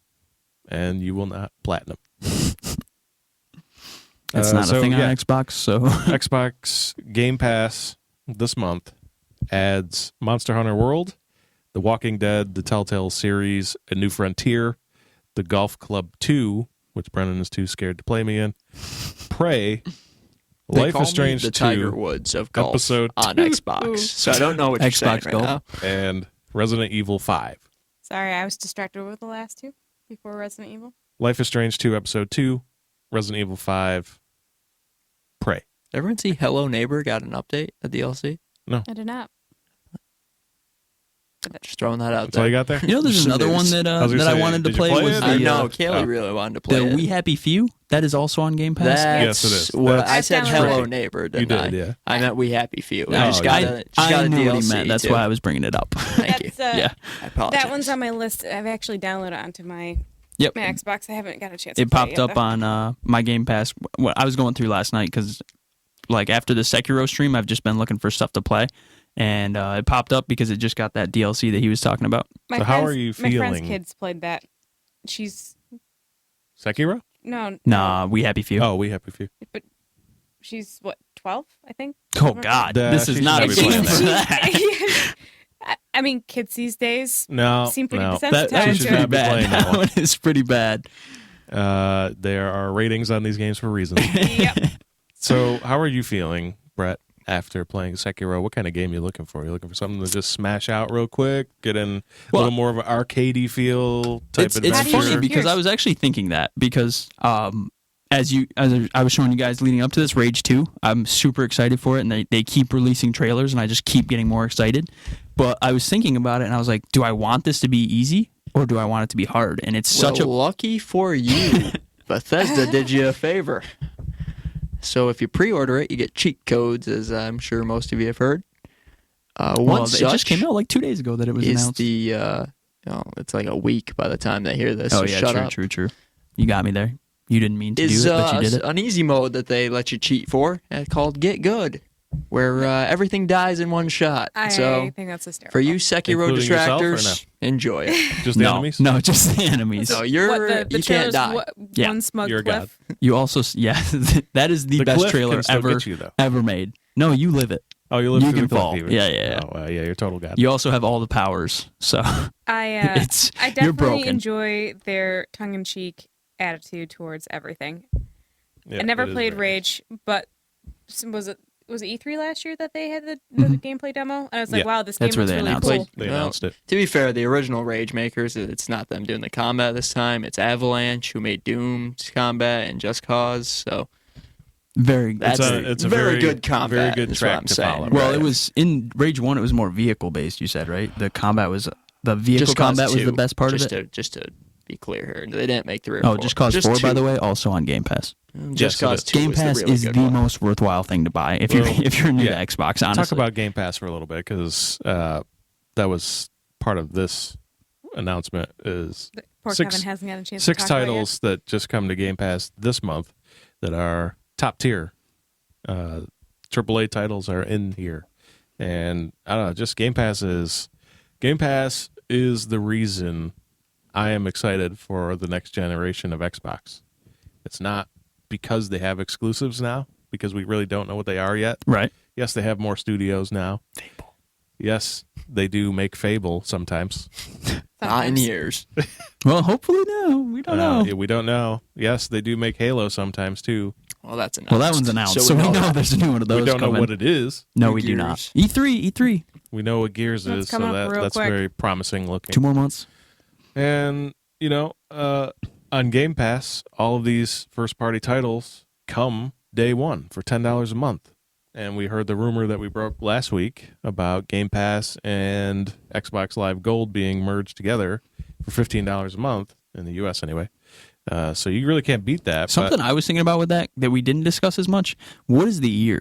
B: and you will not platinum.
C: It's not a
B: so,
C: thing
B: yeah.
C: on Xbox, so
B: Xbox Game Pass this month adds Monster Hunter World, The Walking Dead, The Telltale series, A New Frontier, The Golf Club 2, which Brennan is too scared to play me in, Prey,
E: They
B: Life
E: call
B: is Strange
E: me the
B: 2,
E: Tiger Woods of golf
B: episode
E: on
B: 2.
E: Xbox. So I don't know what you're saying
C: Xbox
E: right
C: golf.
E: now.
B: and Resident Evil 5.
D: Sorry, I was distracted with the last two before Resident Evil.
B: Life is Strange 2, Episode 2, Resident Evil 5, Prey.
E: Everyone see Hello Neighbor got an update, a DLC?
D: I did not.
E: Just throwing that out
B: That's all
E: there.
B: you got there?
C: you know, there's
E: Some
C: another
E: news.
C: one that
B: I was gonna
C: that I
B: say,
C: wanted to
B: did you
C: play
B: play
C: was
B: it?
C: the
E: I know,
B: Oh.
E: Kailey really wanted to play
C: the
E: it.
C: We Happy Few. That is also on Game Pass.
E: That's
B: Yes, it is.
E: What
B: That's
E: I said
D: downloaded
E: Hello
B: it.
E: Neighbor,
B: You
E: didn't I?
B: did, yeah.
E: I meant We Happy Few.
C: No,
E: I just got a
C: I knew
E: DLC
C: what he meant. That's
E: too.
C: why I was bringing it up.
E: Thank you.
D: That's,
C: yeah.
E: I apologize.
D: That one's on my list. I've actually downloaded it onto my
C: Yep.
D: My Xbox, I haven't got a chance to
C: It
D: play
C: popped
D: yet,
C: up
D: though.
C: on my Game Pass. What I was going through last night because, like, after the Sekiro stream, I've just been looking for stuff to play, and it popped up because it just got that DLC that he was talking about.
D: My
B: So how
D: friend's-
B: are you
D: My friend's
B: feeling?
D: kids played that. She's
B: Sekiro?
D: no,
C: Nah, we happy few.
B: Oh, we happy few.
D: but she's what 12, I think.
C: Oh God, this
B: she
C: is
B: should
C: not a
B: not be
C: game
B: playing
C: for
B: that.
C: that.
D: I mean, kids these days
B: No,
D: seem pretty
B: no.
D: desensitized
C: That
B: she
C: one's
B: should
D: to
C: pretty
B: not be
D: it.
B: playing
C: bad.
B: that
C: That
B: one.
C: one is pretty bad.
B: There are ratings on these games for a reason.
D: Yep.
B: So, how are you feeling, Brett, after playing Sekiro? What kind of game are you looking for? You looking for something to just smash out real quick, get in a
C: Well,
B: little more of an arcadey feel type
C: It's
B: adventure?
C: funny
D: Adventure.
C: because I was actually thinking that because as I was showing you guys leading up to this, Rage 2, I'm super excited for it, and they keep releasing trailers, and I just keep getting more excited. But I was thinking about it, and I was like, do I want this to be easy, or do I want it to be hard? And it's such a...
E: lucky for you, Bethesda did you a favor. So if you pre-order it, you get cheat codes, as I'm sure most of you have heard.
C: Well,
E: One
C: it
E: such
C: just came out like 2 days ago that it was
E: is
C: announced.
E: it's like a week by the time they hear this.
C: Oh,
E: so
C: yeah,
E: shut
C: true,
E: up.
C: true. You got me there. You didn't mean to
E: Is
C: do it, but you did it.
E: an easy mode that they let you cheat for called Get Good, where everything dies in one shot.
D: I
E: So
D: think that's hysterical.
E: for you Sekiro
B: Including yourself, or
E: detractors, enjoy it.
B: Just the
C: No,
B: enemies?
C: no, just the enemies.
E: So
D: what,
E: the
D: the
E: you can't
D: trailer's
E: die.
C: Yeah.
D: one smug
B: You're a god.
D: cliff.
C: You also, yeah, that is the best
B: cliff
C: trailer
B: can still
C: ever
B: get you, though.
C: ever made. No, you live it.
B: Oh, you live
C: You
B: through
C: can
B: the cliff
C: fall.
B: even.
C: Yeah, yeah, yeah.
B: Oh, yeah, you're a total god.
C: You also have all the powers, so
D: I
C: you're
D: definitely
C: broken.
D: enjoy their tongue-in-cheek attitude towards everything.
B: Yeah,
D: I never
B: it is
D: played
B: very
D: Rage, but was it E3 last year that they had the gameplay demo? And I was like,
B: Yeah.
D: wow, this
C: That's
D: game
C: where
D: looks
C: they
D: really
C: announced
D: cool.
C: it.
B: They
E: Well,
B: announced it.
E: To be fair, the original Rage makers, it's not them doing the combat this time. It's Avalanche who made Doom's combat and Just Cause. So
C: very good.
E: that's
B: It's a
E: very good combat.
B: very good
E: is what
B: track
E: I'm
B: to
E: saying.
B: follow.
C: Well,
E: Right.
C: it was in Rage 1, it was more vehicle based, you said, right? The combat was the vehicle
E: Just Cause
C: combat was
E: 2,
C: the best part of
E: just
C: it.
E: just to be clear here, they didn't make 3 or
C: Oh,
E: 4.
C: Just Cause 4, by
E: 2.
C: the way, also on Game Pass.
E: Just
B: Yes, it
E: Cause
B: is.
E: 2
C: Game
E: was
C: Pass
E: the really
C: is
E: good
C: the
E: one.
C: most worthwhile thing to buy if you're
B: Well,
C: if you're new
B: yeah.
C: to Xbox. Honestly,
B: Talk about Game Pass for a little bit because that was part of this announcement. Is
D: Poor
B: Six-
D: Kevin hasn't had a chance
B: six
D: to talk about it yet.
B: titles that just come to Game Pass this month that are top tier. AAA titles are in here, and I don't know. Just Game Pass is the reason I am excited for the next generation of Xbox. It's not because they have exclusives now, because we really don't know what they are yet.
C: right?
B: Yes, they have more studios now. Fable. Yes, they do make Fable sometimes.
E: Not in
D: Sometimes.
E: years.
C: Well, hopefully no. We don't know.
B: Yeah, we don't know. Yes, they do make Halo sometimes too.
E: Well, that's announced.
C: Well, that one's announced, so we know
E: that.
C: there's a new one of those
B: We don't
C: coming.
B: know what it is.
C: No,
E: New
C: we do not.
E: Gears.
C: E3.
B: We know what Gears
D: That's
B: is, so
D: coming up real
B: that's
D: quick.
B: very promising looking.
C: 2 more months.
B: And, on Game Pass, all of these first-party titles come day one for $10 a month. And we heard the rumor that we broke last week about Game Pass and Xbox Live Gold being merged together for $15 a month, in the U.S. anyway. So you really can't beat that.
C: Something I was thinking about with that we didn't discuss as much. What is the year?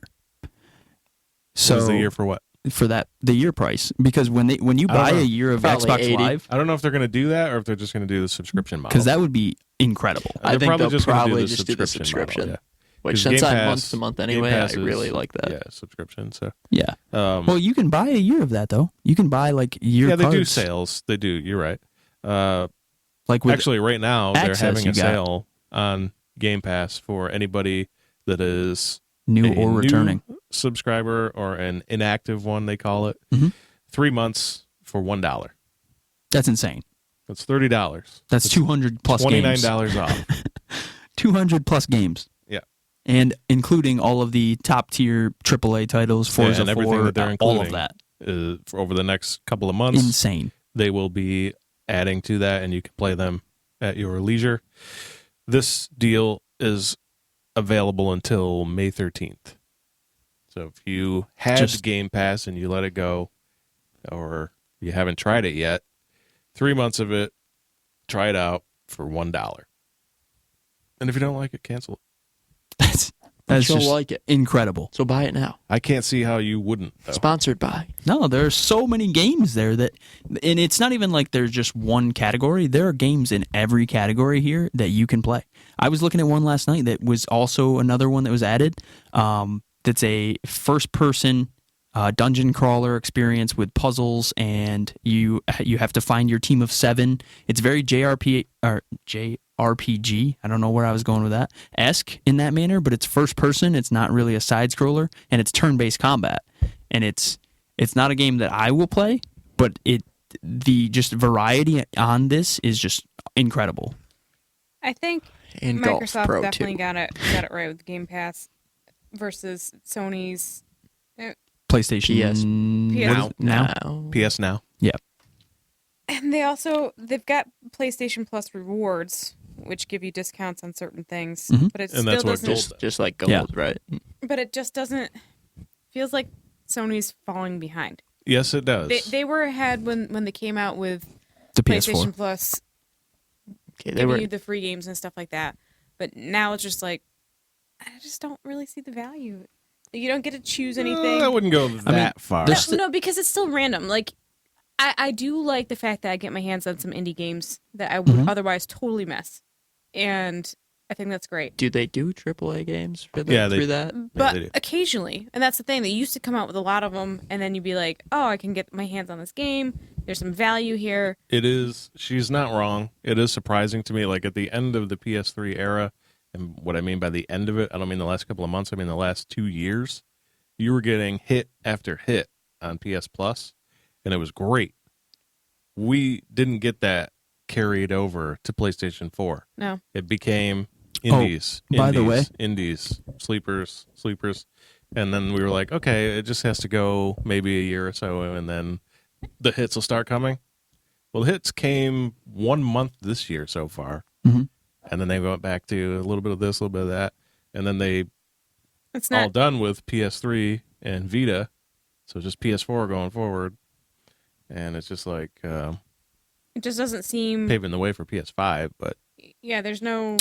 C: So
B: What is the year for what?
C: for that the year price, because when you buy
B: know.
C: a year of
E: Probably
C: Xbox
E: 80.
C: Live,
B: I don't know if they're going to do that or if they're just going to do the subscription model.
C: because that would be incredible.
E: I
B: They're
E: think
B: probably
E: they'll
B: just gonna
E: probably
B: the
E: just do the
B: subscription
E: subscription.
B: model, yeah.
E: Which
B: 'Cause
E: since
B: Game
E: I'm
B: Pass-
E: month to month
B: Game
E: anyway, I
B: Pass is-
E: really like that.
B: Yeah, subscription. So,
C: Yeah. Well, you can buy a year of that though. You can buy like year.
B: yeah, they do
C: cards.
B: sales. They do. You're right.
C: Like with
B: Actually, right now they're
C: Access
B: having
C: you
B: a
C: got.
B: sale on Game Pass for anybody that is
C: new
B: a
C: or returning.
B: subscriber or an inactive one. They call it
C: Mhm.
B: 3 months for $1.
C: That's insane.
B: That's $30.
C: That's 200 plus games.
B: $29 off.
C: 200 plus games.
B: Yeah.
C: And including all of the top tier AAA titles, Forza
B: and everything
C: 4,
B: that they're
C: all of
B: including.
C: that.
B: For over the next couple of months,
C: Insane.
B: they will be adding to that, and you can play them at your leisure. This deal is available until May 13th. So if you had
C: Just-
B: Game Pass and you let it go, or you haven't tried it yet, 3 months of it, try it out for $1. And if you don't like it, cancel it.
C: That's That's
E: You'll
C: just
E: like it.
C: incredible.
E: So buy it now.
B: I can't see how you wouldn't, though.
E: Sponsored by.
C: No, there are so many games there and it's not even like there's just one category. There are games in every category here that you can play. I was looking at one last night that was also another one that was added. That's a first-person dungeon crawler experience with puzzles, and you have to find your team of 7. It's very JRPG. I don't know where I was going with that. Esque in that manner, but it's first person. It's not really a side scroller, and it's turn-based combat. And it's not a game that I will play, but the just variety on this is just incredible.
D: I think
E: And Golf
D: Microsoft
E: Pro
D: definitely
E: 2.
D: got it right with Game Pass versus Sony's.
C: PlayStation
D: PS
C: now.
B: PS Now.
C: Yeah.
D: And they've got PlayStation Plus rewards, which give you discounts on certain things,
C: Mhm.
D: but it
B: And
D: still
B: that's what
D: doesn't.
B: Gold-
E: Just like gold,
C: Yeah.
E: right?
D: But it just doesn't. Feels like Sony's falling behind.
B: Yes, it does.
D: They were ahead when they came out with
C: The
D: PlayStation
C: PS4.
D: Plus,
E: Okay, they
D: giving
E: were.
D: you the free games and stuff like that. But now it's just like, I just don't really see the value. You don't get to choose anything.
B: I wouldn't go that far.
D: No, because it's still random. Like, I do like the fact that I get my hands on some indie games that I would otherwise totally miss, and I think that's great.
E: Do they do AAA games for
B: Yeah,
E: through that?
D: But
B: they do.
D: occasionally, and that's the thing, they used to come out with a lot of them, and then you'd be like, oh, I can get my hands on this game. There's some value here.
B: It is. She's not wrong. It is surprising to me. Like at the end of the PS3 era, and what I mean by the end of it, I don't mean the last couple of months. I mean the last 2 years. You were getting hit after hit on PS Plus, and it was great. We didn't get that carried over to PlayStation 4.
D: No.
B: It became indies.
C: by the way.
B: indies, sleepers, and then we were like, okay, it just has to go maybe a year or so, and then the hits will start coming. Well, the hits came 1 month this year so far,
C: Mhm.
B: and then they went back to a little bit of this, a little bit of that, and then they
D: It's
B: all
D: not.
B: done with PS3 and Vita, so just PS4 going forward, and it's just like
D: It just doesn't seem.
B: paving the way for PS5. But
D: Yeah, there's no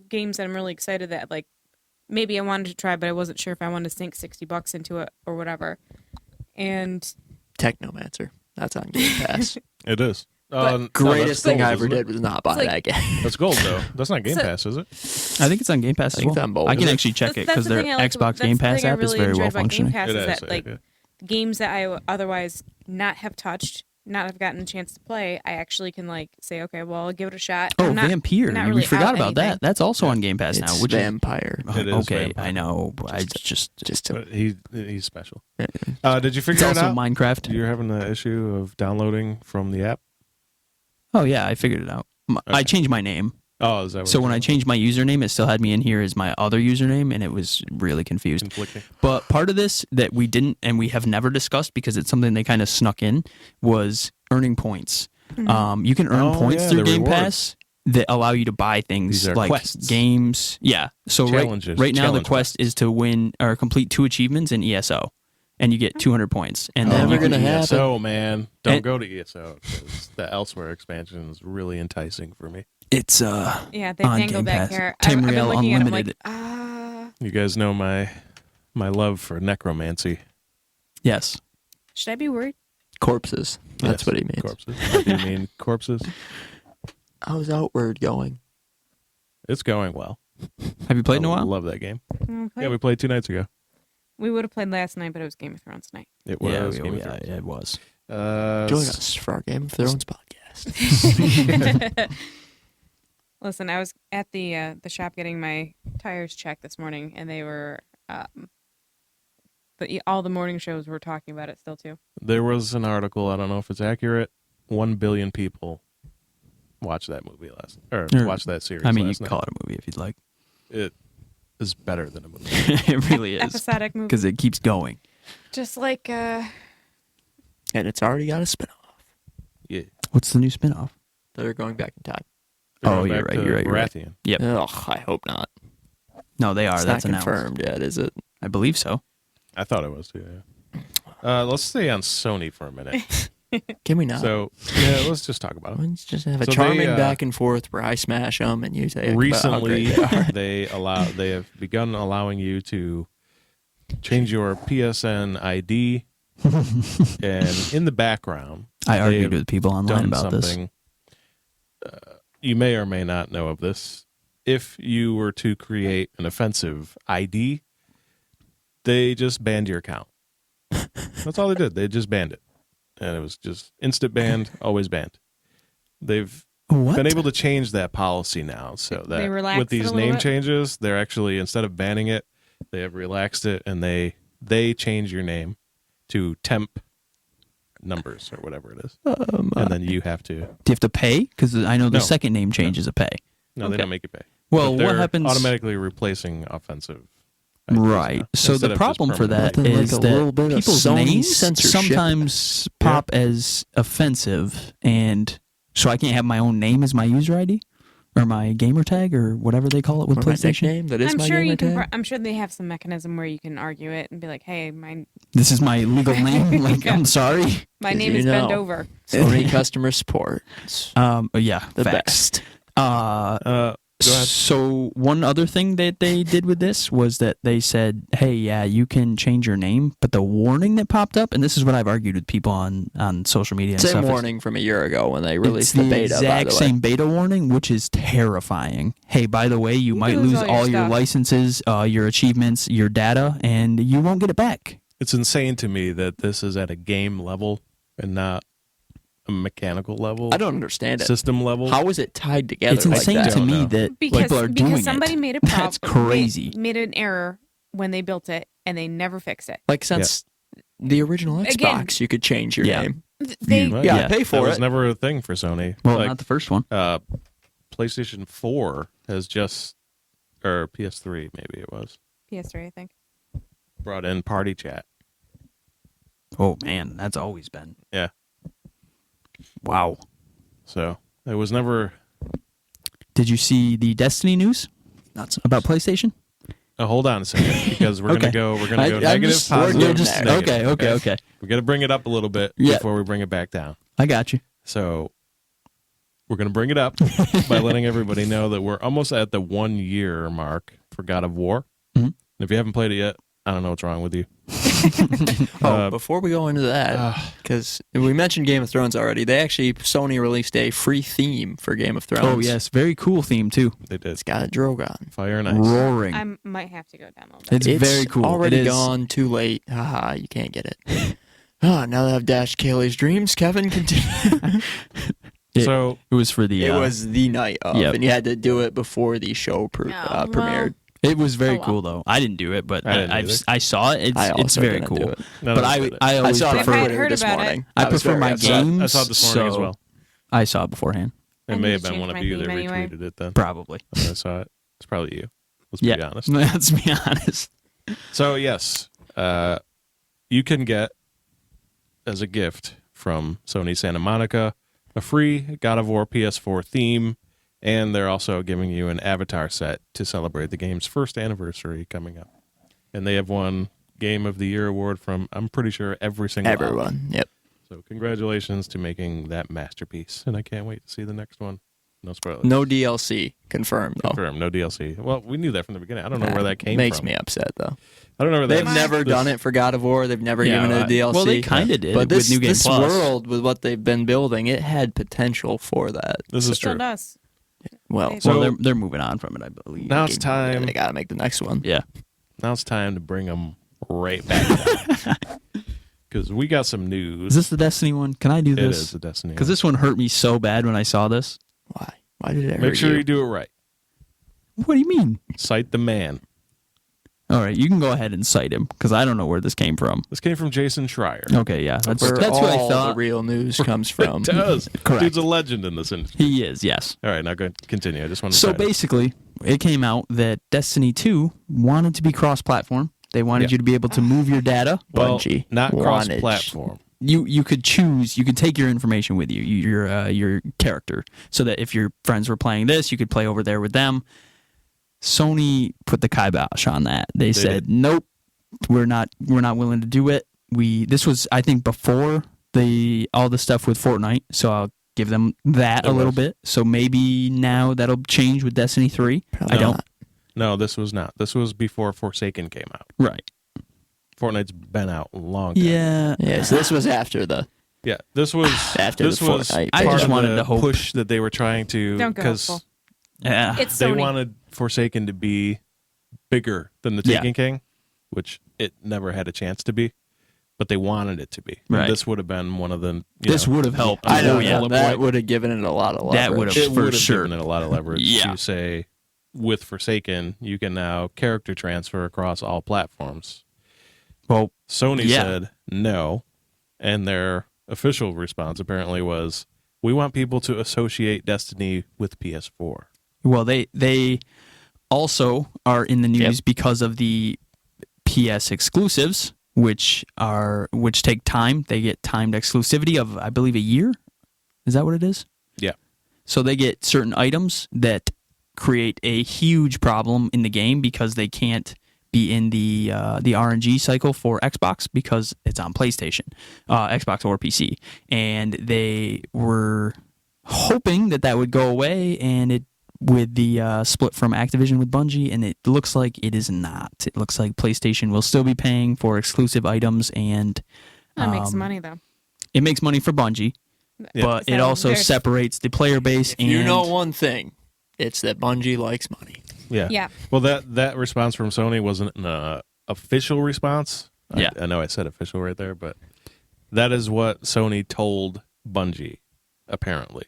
D: games that I'm really excited that like maybe I wanted to try, but I wasn't sure if I wanted to sink $60 into it or whatever. And
E: Technomancer. That's on Game Pass.
B: it is
D: But-
E: Greatest thing I ever
B: isn't it?
E: did was not buy
D: It's like-
E: that game.
B: That's gold though. That's not Game
D: So-
B: Pass, is it?
C: I think it's on Game Pass
E: I
C: as
E: think
C: well.
E: it's on both.
C: I can
E: Is it?
C: actually check it
D: That's
C: because
D: the
C: their
D: thing I like
C: Xbox
D: about-
C: Game
D: that's the
C: Pass
D: thing I
C: app is
D: really
C: very
D: enjoyed
C: well
D: about Game
C: functioning.
D: Pass
B: It
D: is
B: is,
D: that like
B: yeah.
D: games that I otherwise not have touched, not have gotten a chance to play, I actually can like say, okay, well, I'll give it a shot.
C: Oh,
D: I'm not-
C: Vampire.
D: not
C: We
D: really
C: forgot
D: out
C: about
D: anything.
C: that. That's also on Game Pass now.
E: It's
C: Which
E: Vampire.
B: It is
C: okay,
B: Vampire.
C: I know. But I just
E: Just to,
B: But he's special.
E: Yeah.
B: Did you
C: it's
B: figure it
C: also
B: out?
C: Minecraft.
B: You're having the issue of downloading from the app.
C: Oh yeah, I figured it out. I changed my name.
B: Oh, is that what
C: So
B: you're
C: when I
B: doing?
C: changed my username, it still had me in here as my other username, and it was really confused.
B: Conflicting.
C: But part of this that we didn't, and we have never discussed because it's something they kind of snuck in, was earning points. You can earn
B: Oh,
C: points
B: yeah,
C: through
B: the
C: Game
B: rewards.
C: Pass that allow you to buy things
B: These are
C: like
B: quests.
C: games. Yeah. So
B: Challenges,
C: right now the
B: challenge
C: quest
B: quests.
C: is to win or complete 2 achievements in ESO, and you get 200 points. And then
E: Never
C: you can,
E: gonna happen.
B: ESO, man. Don't
C: And-
B: go to ESO. 'Cause the Elsewhere expansion is really enticing for me.
C: it's
D: Yeah, they
C: on
D: dangle
C: Game
D: that
C: Pass.
D: carrot. I've been
C: Tamriel
D: looking at it, I'm like,
C: Unlimited.
B: You guys know my love for necromancy.
C: Yes.
D: should I be worried?
E: corpses. That's
B: Yes,
E: what he means.
B: Corpses. What do you mean corpses?
E: How's Outward going?
B: It's going well.
C: Have you played in a
B: I
C: while?
B: love that game.
D: Okay.
B: Yeah, we played 2 nights ago.
D: We would have played last night, but it was Game of Thrones night.
B: It was
C: Yeah,
B: Game of
C: yeah,
B: Thrones.
C: it was.
E: Join us for our Game of Thrones podcast.
D: Listen, I was at the shop getting my tires checked this morning, and they were all the morning shows were talking about it still too.
B: There was an article, I don't know if it's accurate, 1 billion people watched that movie watched that series
C: I mean, you
B: last
C: can
B: night.
C: call it a movie if you'd like.
B: It is better than a movie.
C: It really is.
D: Episodic movie,
C: Because it keeps going.
D: just like
E: And it's already got a spinoff.
B: Yeah.
C: What's the new spinoff?
E: They're going back in time.
B: They're
C: Oh,
B: going
C: you're
B: back
C: right,
B: to
C: you're right, you're right.
B: Baratheon.
C: Yep.
E: Ugh, I hope not.
C: No, they are.
E: It's
C: That's
E: not
C: announced.
E: confirmed yet, is it?
C: I believe so.
B: I thought it was too. Yeah. Let's stay on Sony for a minute.
E: Can we not?
B: So yeah, let's just talk about it.
E: Let's just have a
B: So
E: charming
B: they,
E: back and forth where I smash them and you say
B: Recently,
E: about how great they are.
B: they have begun allowing you to change your PSN ID, and in the background,
C: I
B: they
C: argued
B: have
C: with people online
B: done
C: about this.
B: something. You may or may not know of this. If you were to create an offensive ID, they just banned your account. That's all they did. They just banned it. And it was just instant banned, always banned. They've
C: What?
B: been able to change that policy now so
D: They
B: that
D: relaxed
B: with
D: it a
B: these
D: little
B: name
D: bit?
B: changes, they're actually, instead of banning it, they have relaxed it, and they change your name to temp numbers or whatever it is. And then you have to...
C: Do you have to pay? Because I know the
B: No.
C: second name change is a pay.
B: No,
C: Okay.
B: they don't make you pay.
C: Well,
B: But they're
C: what happens?
B: automatically replacing offensive IDs
C: Right.
B: now,
C: So
B: instead
C: the
B: of just
C: problem for that
E: permanently.
C: is
E: Like a little
C: that
E: bit of
C: people's
E: Sony
C: names
E: censorship.
C: sometimes pop as offensive, and so I can't have my own name as my user ID or my gamer tag or whatever they call it with
E: Or my
C: PlayStation.
E: nickname, that is
D: I'm
E: my
D: sure
E: gamer
D: you can.
E: tag.
D: I'm sure they have some mechanism where you can argue it and be like, "Hey, my
C: This is my legal name. Like, I'm sorry.
D: name
E: you
D: is bent
E: know.
D: over."
E: Sony customer support. It's
C: Yeah,
E: the
C: facts.
E: best.
B: Go ahead.
C: So one other thing that they did with this was that they said, "Hey, yeah, you can change your name," but the warning that popped up, and this is what I've argued with people on social media and
E: Same
C: stuff.
E: warning from a year ago when they
C: It's
E: released
C: the
E: the beta, by
C: exact
E: the way.
C: same beta warning, which is terrifying. Hey, by the way, you might
D: lose
C: lose
D: all your
C: all your
D: stuff.
C: licenses, your achievements, your data, and you won't get it back.
B: It's insane to me that this is at a game level and not a mechanical level,
E: I don't understand it.
B: system level.
E: How is it tied together
C: It's
E: like
C: insane
E: that?
C: to me
B: know.
C: that
D: Because
C: people are doing
D: somebody
C: it.
D: made a problem.
C: That's crazy.
D: Made an error when they built it, and they never fixed it.
E: Like since the original Xbox,
D: Again-
E: you could change your
C: Yeah.
E: name.
D: They
B: Right.
E: Yeah,
C: Yeah.
E: pay
B: that
E: for
B: was
E: it.
B: never a thing for Sony.
C: Well,
B: Like,
C: not the first one.
B: PlayStation 4 has just, or PS3 maybe it was,
D: PS3, I think.
B: brought in party chat.
C: Oh man, that's always been.
B: Yeah.
C: Wow.
B: So it was never.
C: Did you see the Destiny news
E: Not so
C: about PlayStation?
B: Hold on a second, because we're
C: Okay.
B: gonna go
E: I'm
B: negative,
E: just-
B: positive.
E: we're
C: You're just
B: negative,
C: okay.
B: We got to bring it up a little bit
C: Yeah.
B: before we bring it back down.
C: I got you.
B: So we're going to bring it up by letting everybody know that we're almost at the 1 year mark for God of War.
C: Mhm.
B: And if you haven't played it yet, I don't know what's wrong with you.
E: before we go into that, because we mentioned Game of Thrones already, Sony released a free theme for Game of Thrones.
C: Oh yes, very cool theme too.
B: They did.
E: It's got a Drogon.
B: Fire and Ice.
C: Roaring.
D: I might have to go down a little bit.
C: It's very cool.
E: Already
C: It is.
E: gone. Too late. Haha, you can't get it. Now that I've dashed Kailey's dreams, Kevin, continue.
B: So
C: It was for the.
E: It was the night of,
C: Yep.
E: and you had to do it before the show
D: well.
E: premiered.
C: It was very
D: Oh, well.
C: cool though. I didn't do it, but
B: I didn't
C: I've
B: either.
C: I saw it.
E: I
C: It's
E: also
C: very
E: didn't
C: cool.
E: do it.
B: none
C: But
B: of us
C: I
B: did it.
C: I
E: I
C: always
E: saw it
D: I've
C: prefer.
E: on
D: heard
E: Twitter this
D: about it.
E: morning.
C: I
E: was
C: prefer
E: very
C: my
E: upset.
C: games.
B: I saw it this morning as
C: so
B: well.
C: I saw it beforehand.
B: It
D: I
B: may
D: need
B: have
D: to
B: been one
D: change
B: of
D: my
B: you that
D: theme anyway.
B: retweeted it then.
C: Probably.
B: When I saw it. It's probably you. Let's
C: Yeah.
B: be honest.
C: Let's be honest.
B: So yes, you can get as a gift from Sony Santa Monica a free God of War PS4 theme, and they're also giving you an avatar set to celebrate the game's first anniversary coming up. And they have won Game of the Year award from, I'm pretty sure, every single outlet.
E: Everyone. Yep.
B: So congratulations to making that masterpiece, and I can't wait to see the next one. No spoilers.
E: No DLC confirmed though.
B: Confirmed, no DLC. Well, we knew that from the beginning. I don't know where that came
E: Makes
B: from.
E: me upset though.
B: I don't know where
E: They've
B: that
E: never done it for God of War. They've never given it a DLC.
C: Well, they kind of did
E: But this,
C: with New Game
E: this
C: Plus.
E: world, with what they've been building, it had potential for that.
B: This is
D: Still
B: true.
D: does.
E: Well,
B: So-
C: Well, they're moving on from it, I believe.
B: Now it's time.
E: they got to make the next one.
C: Yeah.
B: Now it's time to bring them right back down. Because we got some news.
C: Is this the Destiny one? Can I do
B: It
C: this?
B: is the Destiny.
C: Because
B: one.
C: this one hurt me so bad when I saw this.
E: Why? Why did it hurt
B: Make sure
E: you?
B: you do it right.
C: What do you mean?
B: Cite the man.
C: All right, you can go ahead and cite him because I don't know where this came from.
B: This came from Jason Schreier.
C: Okay, yeah, that's
E: Where
C: what I
E: all
C: thought.
E: the real news comes from.
B: It does.
C: Correct.
B: Dude's a legend in this industry.
C: He is, yes.
B: All right, now go continue. I just want to
C: So
B: cite it.
C: basically, it came out that Destiny 2 wanted to be cross-platform. They wanted
B: Yeah.
C: you to be able to move your data.
B: Well,
E: Bungie
B: not
E: wanted-
B: cross-platform.
C: You could choose. You could take your information with you, your character, so that if your friends were playing this, you could play over there with them. Sony put the kibosh on that. They said,
B: did.
C: "Nope, we're not willing to do it." This was, I think, before all the stuff with Fortnite, so I'll give them that a little bit. So maybe now that'll change with Destiny 3.
E: Probably
C: I don't.
E: not.
B: No, this was not. This was before Forsaken came out.
C: Right.
B: Fortnite's been out a long time.
C: Yeah.
E: Yeah, so this was after the
B: Yeah, this was
E: After
B: this
E: the
B: was
E: Fortnite.
C: I
B: part
C: just
B: of
C: wanted
B: the
C: to hope.
B: push that they were trying to
D: Don't go hopeful.
C: Yeah.
D: It's
B: they
D: Sony.
B: wanted Forsaken to be bigger than the
C: Yeah.
B: Taken King, which it never had a chance to be, but they wanted it to be.
C: Right.
B: And this would have been one of the.
C: This would have helped.
E: I know,
C: Oh, yeah.
E: that would have given it a lot of leverage.
C: That would have-
B: It
C: for
B: would have
C: sure.
B: given it a lot of leverage
C: Yeah.
B: to say, with Forsaken, you can now character transfer across all platforms.
C: Well,
B: Sony
C: Yeah.
B: said no, and their official response apparently was, "We want people to associate Destiny with PS4."
C: Well, they also are in the news because of the PS exclusives, which take time. They get timed exclusivity of, I believe, a year. Is that what it is?
B: Yeah.
C: So they get certain items that create a huge problem in the game because they can't be in the RNG cycle for Xbox because it's on PlayStation, Xbox or PC, and they were hoping that would go away, and it with the split from Activision with Bungie, and it looks like it is not. It looks like PlayStation will still be paying for exclusive items, and
D: That makes money though.
C: it makes money for Bungie, but it
D: So
C: also
D: there's-
C: separates the player base.
E: If
C: and
E: you know one thing, it's that Bungie likes money.
B: Yeah.
D: Yeah.
B: Well, that response from Sony wasn't an official response.
C: Yeah.
B: I know I said official right there, but that is what Sony told Bungie, apparently.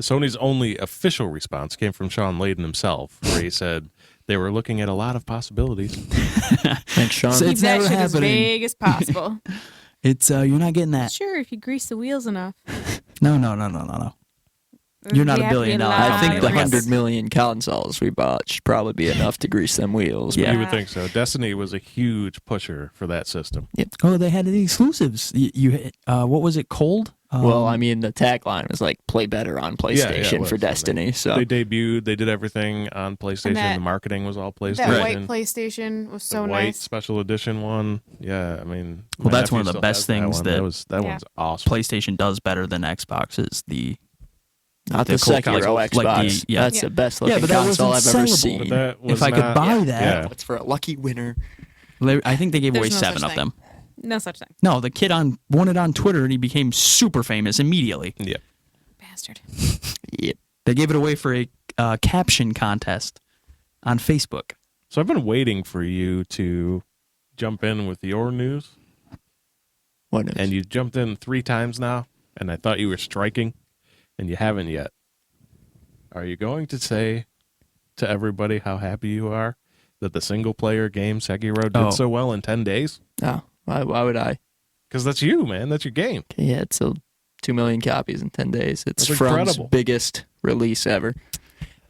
B: Sony's only official response came from Sean Layden himself, where he said they were looking at a lot of possibilities.
E: Thanks, Sean.
C: So-
D: Keep
C: It's
D: that
C: never
D: shit as
C: happening.
D: vague as possible.
C: it's you're not getting that.
D: Sure, if you grease the wheels enough.
C: No. You're not
D: We
C: a
D: have to
C: billion
D: be
C: dollar
D: allowed
E: I think
C: company
E: the
C: like us.
E: 100 million consoles we bought should probably be enough to grease them wheels.
C: Yeah.
B: You would think so. Destiny was a huge pusher for that system.
C: Oh, they had the exclusives. You what was it? Cold.
E: Well, I mean, the tagline was like "Play better on
B: it
E: PlayStation"
B: was.
E: for Destiny. So
B: They debuted. They did everything on PlayStation.
D: that-
B: The marketing was all PlayStation.
D: That white PlayStation was so
B: the white
D: nice.
B: special edition one. Yeah, I mean,
C: Well,
B: my
C: that's one of
B: nephew
C: the
B: still
C: best
B: has
C: things
B: one.
C: that-
B: that
D: Yeah.
B: one's awesome.
C: PlayStation does better than Xbox is the
E: not the
C: cool
E: Sekiro
C: console,
E: Xbox.
C: like the- yeah.
E: That's
D: Yeah.
E: the best
C: Yeah,
E: looking
C: but that
E: console I've
C: wasn't
E: ever
C: sellable.
E: seen.
B: But that was
C: if I could
B: not-
C: buy
B: yeah,
C: that.
B: yeah.
E: It's for a lucky winner.
C: I think they gave away
D: There's no
C: 7
D: such
C: of them.
D: No such thing.
C: No, the kid won it on Twitter and he became super famous immediately.
B: Yeah.
D: Bastard.
E: Yep.
C: They gave it away for a caption contest on Facebook.
B: So I've been waiting for you to jump in with your news,
E: What news?
B: and you jumped in 3 times now, and I thought you were striking, and you haven't yet. Are you going to say to everybody how happy you are that the single-player game Sekiro did
C: Oh.
B: so well in 10 days?
E: No, why would I?
B: Because that's you, man. That's your game.
E: Okay, yeah, it sold 2 million copies in 10 days. It's
B: That's
E: From's
B: incredible.
E: biggest release ever.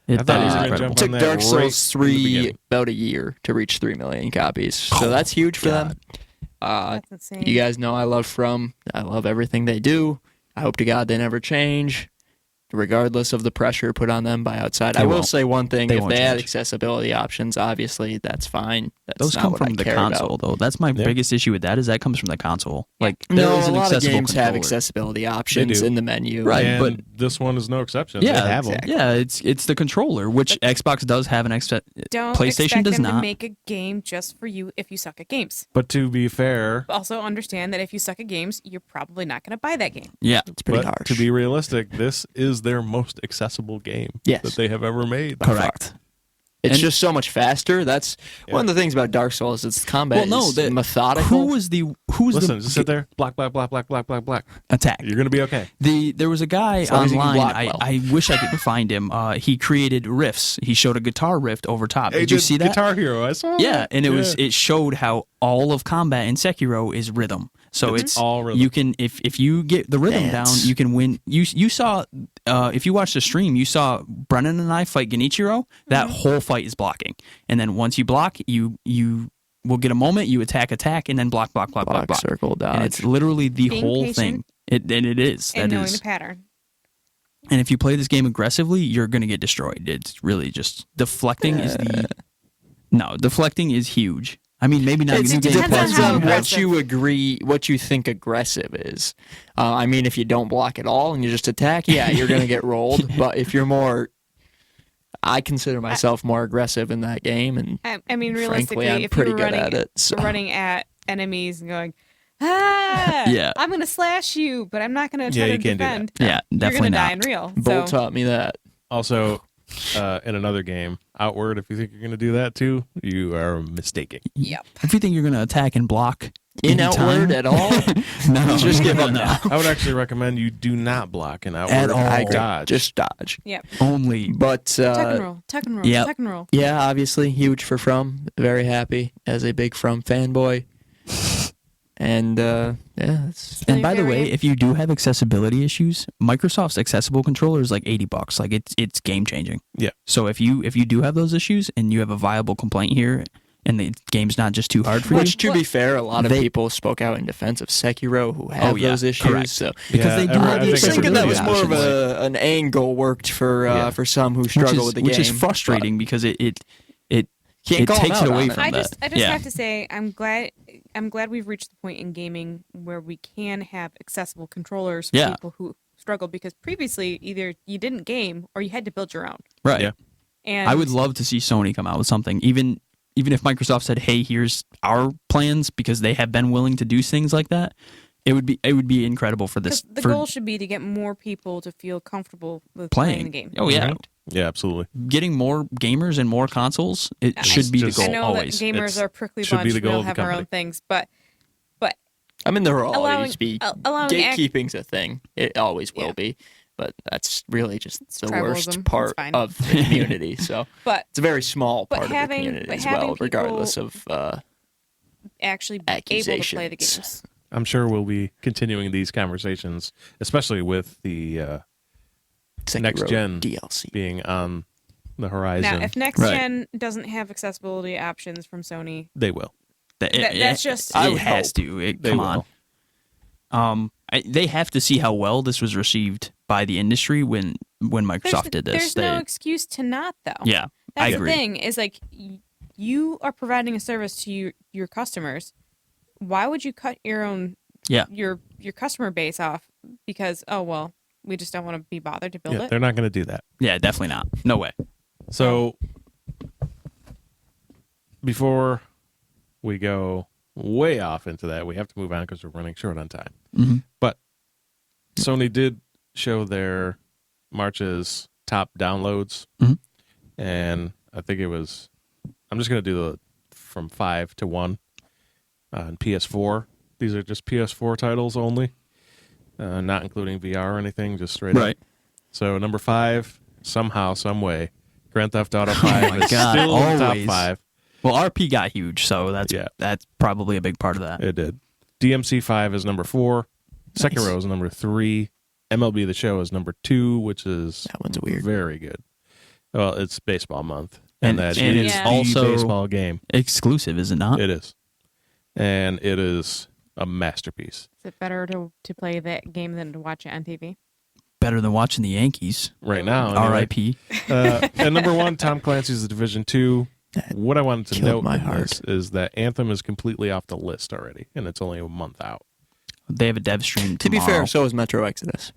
C: It,
B: I thought he was gonna
C: incredible.
B: jump
E: Took
B: on that
E: Dark
B: right
E: Souls
B: in the
E: 3
B: beginning.
E: about a year to reach 3 million copies. So that's huge for them.
D: That's insane.
E: You guys know I love From. I love everything they do. I hope to God they never change, regardless of the pressure put on them by outside.
C: They
E: I will
C: won't.
E: say one thing.
C: They
E: If
C: won't
E: they had
C: change.
E: accessibility options, obviously, that's fine. That's
C: Those
E: not
C: come
E: what
C: from
E: I
C: the
E: care
C: console,
E: about.
C: though. That's my
B: Yeah.
C: biggest issue with that is that comes from the console. Like, there
E: No,
C: is
E: a
C: an
E: lot of
C: accessible
E: games have
C: controller.
E: accessibility options
B: do.
E: in the menu.
C: Right,
B: and
C: but-
B: this one is no exception.
C: Yeah,
B: they have 'em.
E: exactly.
C: Yeah, it's the controller, which Xbox does have an
D: Don't
C: PlayStation
D: expect
C: does
D: them
C: not.
D: to make a game just for you if you suck at games.
B: But to be fair,
D: Also understand that if you suck at games, you're probably not going to buy that game.
C: Yeah,
E: It's pretty
B: but
E: harsh.
B: to be realistic, this is their most accessible game
E: Yes.
B: that they have ever made.
C: correct.
E: It's
C: And-
E: just so much faster. That's one of the things about Dark Souls. It's combat.
C: Well, no,
E: is
C: the
E: methodical.
C: Who was
B: Listen,
C: the
B: just sit there. Black, black, black, black, black, black, black.
C: attack?
B: You're gonna be okay.
C: There was a guy
E: long as you can
C: online.
E: block
C: I,
E: well.
C: I wish I could find him. He created riffs. He showed a guitar riff over top.
B: Hey,
C: Did you see that?
B: Guitar Hero? I saw.
C: Yeah,
B: that.
C: and
B: Yeah.
C: it showed how all of combat in Sekiro is rhythm. So
B: It's
C: it's
B: all rhythm.
C: You can if you get the rhythm
E: Dance.
C: down, you can win. You saw if you watched the stream, you saw Brennon and I fight Genichiro. That whole fight is blocking, and then once you block, you will get a moment. You attack, and then block, block.
E: circle dodge.
C: And it's literally the
D: Being
C: whole
D: patient.
C: thing. It is.
D: And
C: That
D: knowing
C: is.
D: the pattern.
C: And if you play this game aggressively, you're going to get destroyed. It's really just deflecting is the no deflecting is huge. I mean, maybe not.
E: It
C: New Game
D: depends on
C: Plus
E: depends
D: how
E: on
C: will have-
D: aggressive.
E: what you think aggressive is. I mean, if you don't block at all and you just attack, yeah, you're gonna get rolled. But if you're more, I consider myself more aggressive in that game, and
D: I mean, realistically,
E: frankly, I'm
D: if
E: pretty
D: you were
E: good
D: running
E: at it. So.
D: running at enemies and going,
C: Yeah.
D: I'm gonna slash you, but I'm not gonna try
B: Yeah,
D: to
B: you can't do that.
D: defend.
C: Yeah,
D: You're
C: definitely
D: gonna die
C: not.
D: in real.
E: Bull
D: So
E: taught me that.
B: Also, in another game, Outward, if you think you're going to do that too, you are mistaken.
D: yep.
C: If you think you're going to attack and block
E: In
C: anytime-
E: Outward at all?
C: no,
E: Just give up
C: no.
E: now.
B: I would actually recommend you do not block in Outward.
C: At all.
E: I agree.
B: Dodge.
E: Just dodge.
D: Yep.
C: Only.
E: But
D: Tuck and roll. Tuck and roll.
C: Yep.
D: Tuck and roll.
E: yeah, obviously huge for From. Very happy as a big From fanboy. And yeah, it's
C: And by the
D: Very
C: way,
D: good.
C: if you do have accessibility issues, Microsoft's accessible controller is like $80. Like it's game changing.
B: Yeah.
C: So if you do have those issues and you have a viable complaint here, and the game's not just too hard for
E: which,
C: you,
E: to be fair, a lot of
C: They-
E: people spoke out in defense of Sekiro who have
C: Oh, yeah,
E: those issues.
C: correct.
E: So
C: because they do
B: I
C: have the
B: think
E: I was thinking that was
C: accessibility
E: more of
C: options,
E: an angle worked for some who
C: which
E: struggle
C: is,
E: with the
C: which
E: game.
C: is frustrating because it
E: Can't
C: it
E: call 'em
C: takes
E: out
C: it away
E: on
C: from
D: I
C: that.
D: just
C: Yeah.
D: have to say I'm glad we've reached the point in gaming where we can have accessible controllers for
C: Yeah.
D: people who struggle, because previously either you didn't game or you had to build your own.
C: Right.
B: Yeah.
D: And
C: I would love to see Sony come out with something, even if Microsoft said, "Hey, here's our plans," because they have been willing to do things like that. It would be incredible for this.
D: 'cause the
C: for
D: goal should be to get more people to feel comfortable with playing the game.
C: Oh yeah,
B: Yeah, absolutely.
C: getting more gamers and more consoles. It
D: I-
C: should be the
B: just-
C: goal
D: I know
C: always.
D: that gamers
B: It's-
D: are a prickly
B: should be
D: bunch.
B: the goal
D: We'll
B: of the
D: have our own
B: company.
D: things, but
E: I mean, there will
D: allowing-
E: always be
D: allowing
E: gatekeeping's a thing. It always will
D: Yeah.
E: be, but that's really just the
D: tribalism.
E: worst
D: It's
E: part
D: fine.
E: of the community. So
D: but
E: it's a very small
D: But
E: part of
D: having-
E: the community
D: but
E: as
D: having
E: well, regardless
D: people-
E: of
D: actually be able to play the
E: Accusations.
D: games.
B: I'm sure we'll be continuing these conversations, especially with the next
E: Sekiro
B: gen
E: DLC.
B: being on the horizon.
D: Now, if next
C: Right.
D: gen doesn't have accessibility options from Sony,
B: They will.
D: that's just-
C: it
D: I would
C: has
E: hope.
C: to.
B: They
C: Come
B: will.
C: on. They have to see how well this was received by the industry when Microsoft did this.
D: There's no excuse to not, though.
C: Yeah, I
D: That's
C: agree.
D: the thing, is like you are providing a service to your customers. Why would you cut your own
C: Yeah.
D: your customer base off because, oh well, we just don't want to be bothered to build
B: Yeah,
D: it?
B: they're not going to do that.
C: Yeah, definitely not. No way.
B: So before we go way off into that, we have to move on because we're running short on time.
C: Mm-hmm.
B: But Sony did show their March's top downloads,
C: Mhm.
B: and I think it was. I'm just going to do the from 5 to 1 on PS4. These are just PS4 titles only, not including VR or anything, just straight up.
C: Right.
B: So number 5, somehow, some way, Grand Theft Auto 5
C: my
B: is
C: God,
B: still in the top
C: always.
B: 5.
C: Well, RP got huge, so that's
B: Yeah.
C: that's probably a big part of that.
B: It did. DMC 5 is number 4.
C: Nice.
B: Sekiro is number 3. MLB The Show is number 2, which is
E: That one's weird.
B: very good. Well, it's baseball month,
C: And-
B: that
C: and
B: is
D: it's
B: the
C: also-
B: baseball game.
C: Exclusive, is it not?
B: It is, and it is a masterpiece.
D: Is it better to play that game than to watch it on TV?
C: Better than watching the Yankees.
B: Right now, anyway.
C: R.I.P.
B: And number 1, Tom Clancy's The Division 2. What I wanted to
E: killed
B: note
E: my
B: in
E: heart.
B: this is that Anthem is completely off the list already, and it's only a month out.
C: They have a dev stream
E: To be
C: tomorrow.
E: fair, so is Metro Exodus.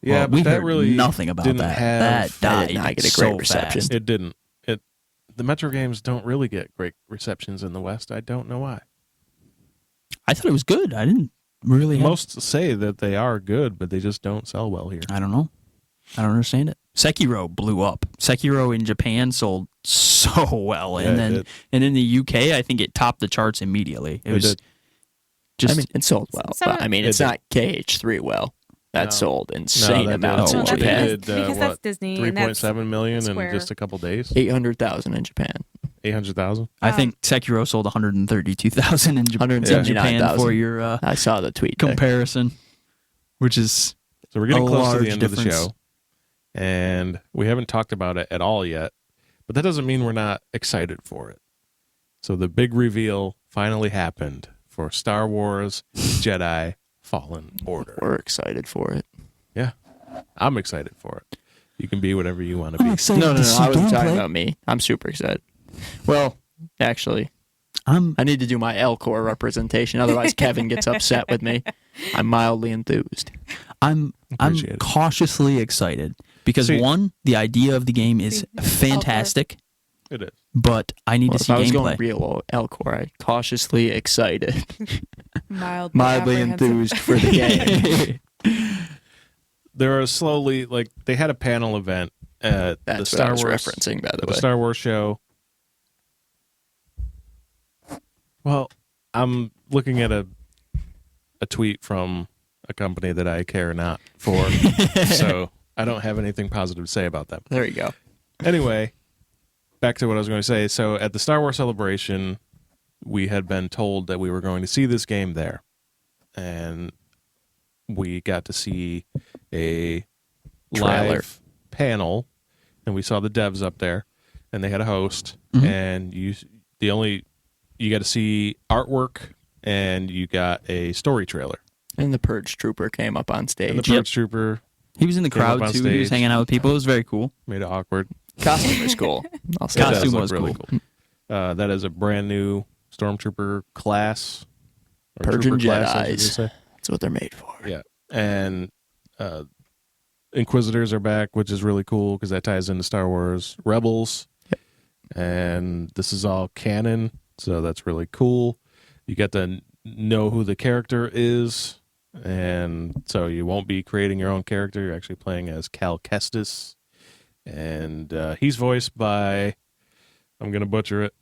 B: Yeah,
C: Well,
B: but
C: we
B: that
C: heard
B: really
C: nothing about
B: didn't
C: that.
B: have-
C: That
E: That
C: died
E: did not get a
C: so
E: great reception.
C: fast.
B: It didn't. The Metro games don't really get great receptions in the West. I don't know why.
C: I thought it was good. I didn't really.
B: Most say that they are good, but they just don't sell well here.
C: I don't know. I don't understand it. Sekiro blew up. Sekiro in Japan sold so well,
B: Yeah,
C: and
B: it
C: then
B: did.
C: in the UK, I think it topped the charts immediately. It
B: It
C: was
B: did.
C: just.
E: I mean, it sold well,
D: Some
E: but
D: of-
E: I mean,
B: It
E: it's
B: did.
E: not KH3 well. That
B: No.
E: sold insane
B: that
E: amounts
C: did.
E: in
C: No,
B: They
E: Japan.
B: did,
D: Because that's Disney, and that's
B: 3.7 million in
D: Square.
B: just a couple days.
E: 800,000 in Japan.
B: 800,000.
C: I think Sekiro sold 132,000 in Japan
E: 179,000.
C: for your
E: I saw the tweet. there.
C: comparison, which is
B: So we're getting
C: A
B: close to the
C: large
B: end of the
C: difference.
B: show, and we haven't talked about it at all yet. But that doesn't mean we're not excited for it. So the big reveal finally happened for Star Wars Jedi Fallen Order.
E: We're excited for it.
B: Yeah, I'm excited for it. You can be whatever you want to be.
C: I'm excited
E: No,
C: to see
E: I wasn't talking
C: gameplay.
E: about me. I'm super excited. Well, actually, I need to do my L-Core representation, otherwise Kevin gets upset with me. I'm mildly enthused.
C: I'm
B: Appreciate it.
C: cautiously excited because
B: See-
C: one, the idea of the game is fantastic,
B: It is.
C: but I need
E: Well,
C: to
E: if
C: see
E: I was going
C: gameplay.
E: real L-Core, I cautiously excited,
D: Mildly
E: mildly
D: apprehensive.
E: enthused for the game.
B: There are slowly, like, they had a panel event at
E: That's
B: the
E: what
B: Star
E: I was
B: Wars
E: referencing, by the
B: the
E: way.
B: Star Wars show. Well, I'm looking at a tweet from a company that I care not for, so I don't have anything positive to say about them.
E: There you go.
B: Anyway, back to what I was going to say. So at the Star Wars Celebration, we had been told that we were going to see this game there, and we got to see a
E: Trailer.
B: live panel, and we saw the devs up there, and they had a host, and you got to see artwork, and you got a story trailer.
E: And the Purge Trooper came up on
B: And the
E: stage.
B: Purge Trooper
C: He was in the
B: Came up
C: crowd
B: on
C: too. He was
B: stage.
C: hanging out with people. It was very cool.
B: made it awkward.
E: Costume was cool. I'll say
B: It
C: Costume
B: does
E: that.
B: look
C: was
B: really
C: cool.
B: That is a brand new Stormtrooper class. Or
E: Purge and
B: Trooper class, I should
E: Jedis.
B: say.
E: That's what they're made for.
B: Yeah. And Inquisitors are back, which is really cool because that ties into Star Wars Rebels.
E: Yep.
B: And this is all canon, so that's really cool. You get to know who the character is, and so you won't be creating your own character. You're actually playing as Cal Kestis, and he's voiced by, I'm going to butcher it,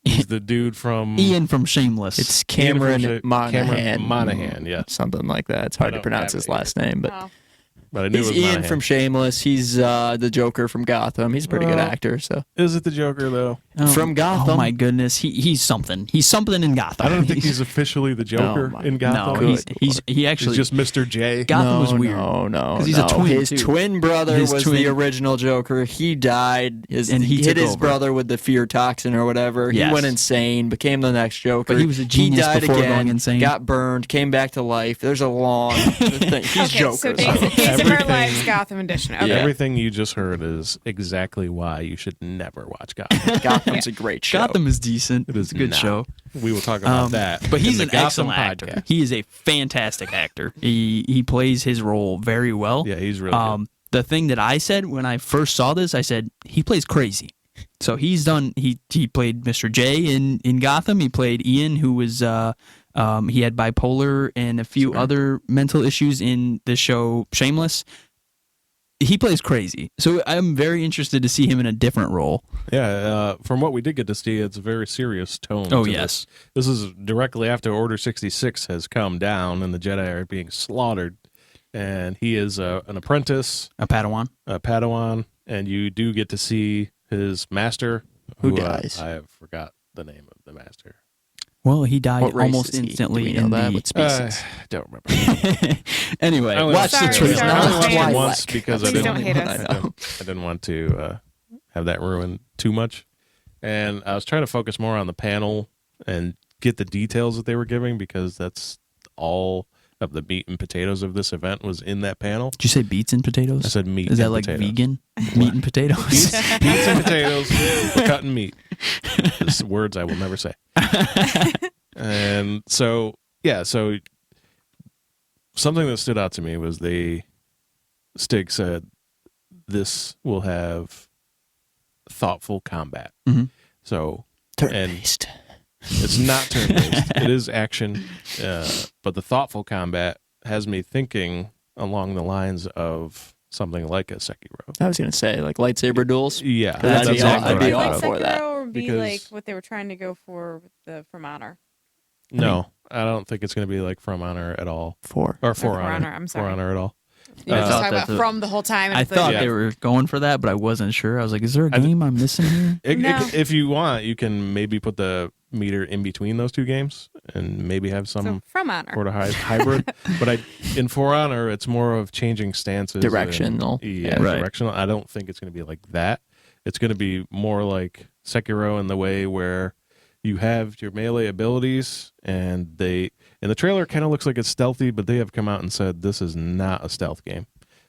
B: he's the dude from...
C: Ian from Shameless.
E: It's
B: Ian from
E: Cameron Monahan.
B: Cameron Monahan, yeah.
E: Something like that. It's hard
B: I
E: to
B: don't
E: pronounce
B: have
E: his
B: it
E: last name, but
D: Oh.
B: But I knew
E: he's
B: it was
E: Ian
B: Monahan.
E: from Shameless. He's the Joker from Gotham. He's a pretty good
B: Well,
E: actor. So
B: Is it the Joker, though?
E: from Gotham.
C: Oh my goodness, he's something. He's something in Gotham.
B: I don't think he's officially the Joker
E: my-
B: in Gotham.
C: No,
E: Good
C: he actually
B: He's just Mr. J.
C: Gotham was weird.
E: No,
C: 'Cause he's a twin,
E: His
C: too.
E: twin brother
C: His
E: was
C: twin-
E: the original Joker. He died.
C: And he
E: hit
C: took
E: his
C: over.
E: brother with the fear toxin or whatever.
C: Yes.
E: He went insane, became the next Joker.
C: But he was a genius
E: died
C: before
E: again,
C: going insane.
E: Got burned, came back to life. There's a long thing. He's
D: Okay,
E: Joker.
D: so Days of Our
B: Everything-
D: Lives Gotham Edition. Okay.
B: Everything you just heard is exactly why you should never watch Gotham.
E: Gotham's a great show.
C: Gotham is decent.
B: It is
C: It's a good
B: not.
C: show.
B: We will talk about that.
C: But he's
B: in
C: an
B: the Gotham
C: excellent actor.
B: podcast.
C: He is a fantastic actor. He plays his role very well.
B: Yeah, he's really good.
C: The thing that I said when I first saw this, I said he plays crazy. So he's done. He played Mr. J in Gotham. He played Ian, who was he had bipolar and a few other mental issues in the show Shameless. He plays crazy. So I'm very interested to see him in a different role.
B: Yeah, from what we did get to see, it's a very serious tone.
C: Oh,
B: to
C: yes.
B: This is directly after Order 66 has come down and the Jedi are being slaughtered. And he is an apprentice,
C: A Padawan.
B: a Padawan, and you do get to see his master,
E: Who dies?
B: I forgot the name of the master.
C: Well, he died
E: What race
C: almost
E: is he?
C: instantly
E: Do we know
C: in
E: that?
C: the.
E: What species?
B: Don't remember.
C: Anyway,
B: I only
C: watch
B: watched
C: the
D: Sorry,
C: trailer.
D: sorry.
B: I only
D: Not
B: watched it
D: fans.
B: once because I
D: Please
B: didn't,
D: don't hate us.
B: I didn't want to have that ruin too much. And I was trying to focus more on the panel and get the details that they were giving because that's all of the meat and potatoes of this event was in that panel.
C: Did you say beets and potatoes?
B: I said meat.
C: Is that
B: and
C: like
B: potatoes.
C: vegan meat and potatoes?
B: Beets and potatoes. We're cutting meat. It's words I will never say. And so, yeah, so something that stood out to me was Stig said, this will have thoughtful combat.
C: Mhm.
B: So,
E: Turn-based.
B: it's not turn-based. It is action, but the thoughtful combat has me thinking along the lines of something like a Sekiro.
E: I was gonna say like lightsaber duels.
B: Yeah,
E: That'd be
B: exactly
E: I'd
B: what
E: be
B: I
E: all
B: thought.
E: for that.
D: Sekiro would be
B: Because-
D: like what they were trying to go for with the From Honor.
B: No, I don't think it's going to be like From Honor at all.
E: For
B: Or
D: For
B: For Honor.
D: Honor, I'm sorry.
B: For Honor at all.
D: You were
B: I
D: just
C: thought
D: talking
C: that
D: about
C: the-
D: From the whole time. And
C: I
D: it's like,
C: thought
B: Yeah.
C: they were going for that, but I wasn't sure. I was like, is there a game I'm missing here?
D: No.
B: If you want, you can maybe put the meter in between those two games and maybe have
D: so
B: some
D: From Honor.
B: sort of hybrid. But in For Honor, it's more of changing stances.
E: Directional.
B: Yeah,
C: Right.
B: directional. I don't think it's going to be like that. It's going to be more like Sekiro in the way where you have your melee abilities, and in the trailer kind of looks like it's stealthy, but they have come out and said this is not a stealth game.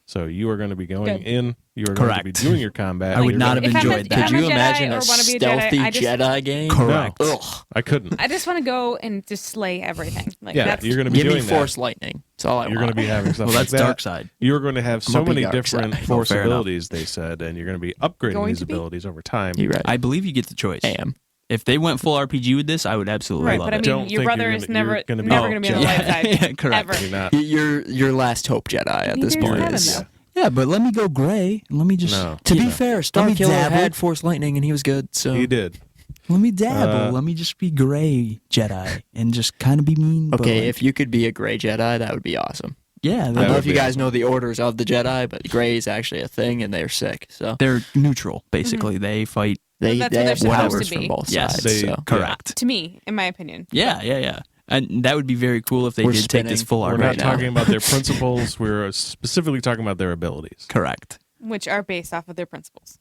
B: So you are going to be going
D: Good.
B: in. You are going to be
C: Correct.
B: doing your combat.
C: I would
B: You're
C: not
B: gonna-
C: have enjoyed that.
E: Could
D: I'm a
E: you
D: Jedi
E: imagine
D: or
E: a
D: wanna be a
E: stealthy
D: Jedi, I just-
E: Jedi game?
C: Correct.
B: No.
E: Ugh.
B: I couldn't.
D: I just want to go and just slay everything. Like,
B: Yeah,
D: that's,
B: you're going to be
E: Give me
B: doing that.
E: Force Lightning. That's all I
B: You're
E: want.
B: going to be having stuff
C: Well,
B: like
C: that's
B: that.
C: dark side.
B: You're going to have so
E: gonna be
B: many
E: dark
B: different
E: side.
B: force
C: fair enough.
B: abilities, they said, and you're going to be upgrading
D: Going
B: these
D: to be?
B: abilities over time.
E: You right?
C: I believe you get the choice.
E: I am.
C: If they went full RPG with this, I would absolutely
D: right,
C: love
D: but I
C: it.
D: mean,
B: Don't
D: your
B: think
D: brother
B: you're
D: is
B: gonna-
D: never
B: you're gonna be-
D: never
B: Oh,
D: going to be on
B: Jedi.
D: the light side.
C: Yeah, correct.
D: Ever.
B: You're not.
E: Your last hope Jedi at this
D: Neither is
E: point
D: Kevin,
E: is.
D: though.
C: Yeah, but let me go gray. Let me just
B: No.
E: To
C: you
E: be
C: know,
E: fair,
C: let
E: Star
C: me
E: Killer
C: dabble.
E: had Force Lightning and he was good. So
B: He did.
C: Let me dabble.
B: Uh,
C: Let me just be gray Jedi and just kind of be mean. but,
E: okay,
C: like,
E: if you could be a gray Jedi, that would be awesome.
C: yeah,
E: I
B: That
E: don't know
B: would
E: if you
B: be
E: guys know the orders of the Jedi, but gray is actually a thing, and they're sick. So
C: they're neutral basically. They fight.
E: they,
D: That's
E: they
D: what
E: have
D: they're supposed
E: powers
D: to
E: from
D: be.
E: both
C: Yes,
E: sides.
B: they-
E: so.
C: Correct.
D: To me, in my opinion.
C: Yeah. And that would be very cool if they
E: We're
C: did take this
E: spinning.
C: full
B: We're
C: RPG.
B: not
E: right now.
B: talking about their principles. We're specifically talking about their abilities.
C: Correct.
D: Which are based off of their principles.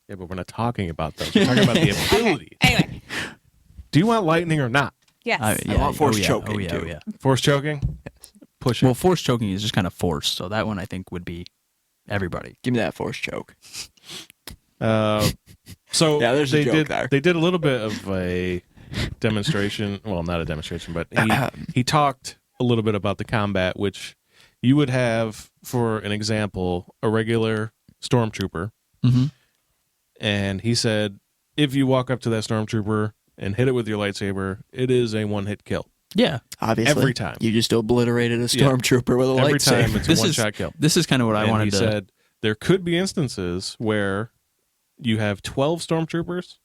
B: Yeah, but we're not talking about those. We're talking about the ability.
D: Anyway,
B: Do you want lightning or not?
D: yes.
C: Yeah,
E: want force
C: oh, yeah,
E: choking,
C: Oh yeah,
E: too.
C: oh, yeah.
B: Force choking? Push it.
C: Well, force choking is just kind of force, so that one I think would be everybody.
E: Give me that Force choke.
B: So
E: Yeah, there's a
B: they
E: joke
B: did.
E: there.
B: They did a little bit of a demonstration. Well, not a demonstration, but he talked a little bit about the combat, which you would have, for an example, a regular stormtrooper,
C: Mm-hmm.
B: and he said if you walk up to that stormtrooper and hit it with your lightsaber, it is a one-hit kill.
C: Yeah.
E: Obviously,
B: Every time.
E: you just obliterated a stormtrooper with a
B: Every
E: lightsaber.
B: time it's a
C: This is
B: one-shot kill.
C: This is kind of what I
B: And
C: wanted
B: he
C: to.
B: said there could be instances where you have 12 stormtroopers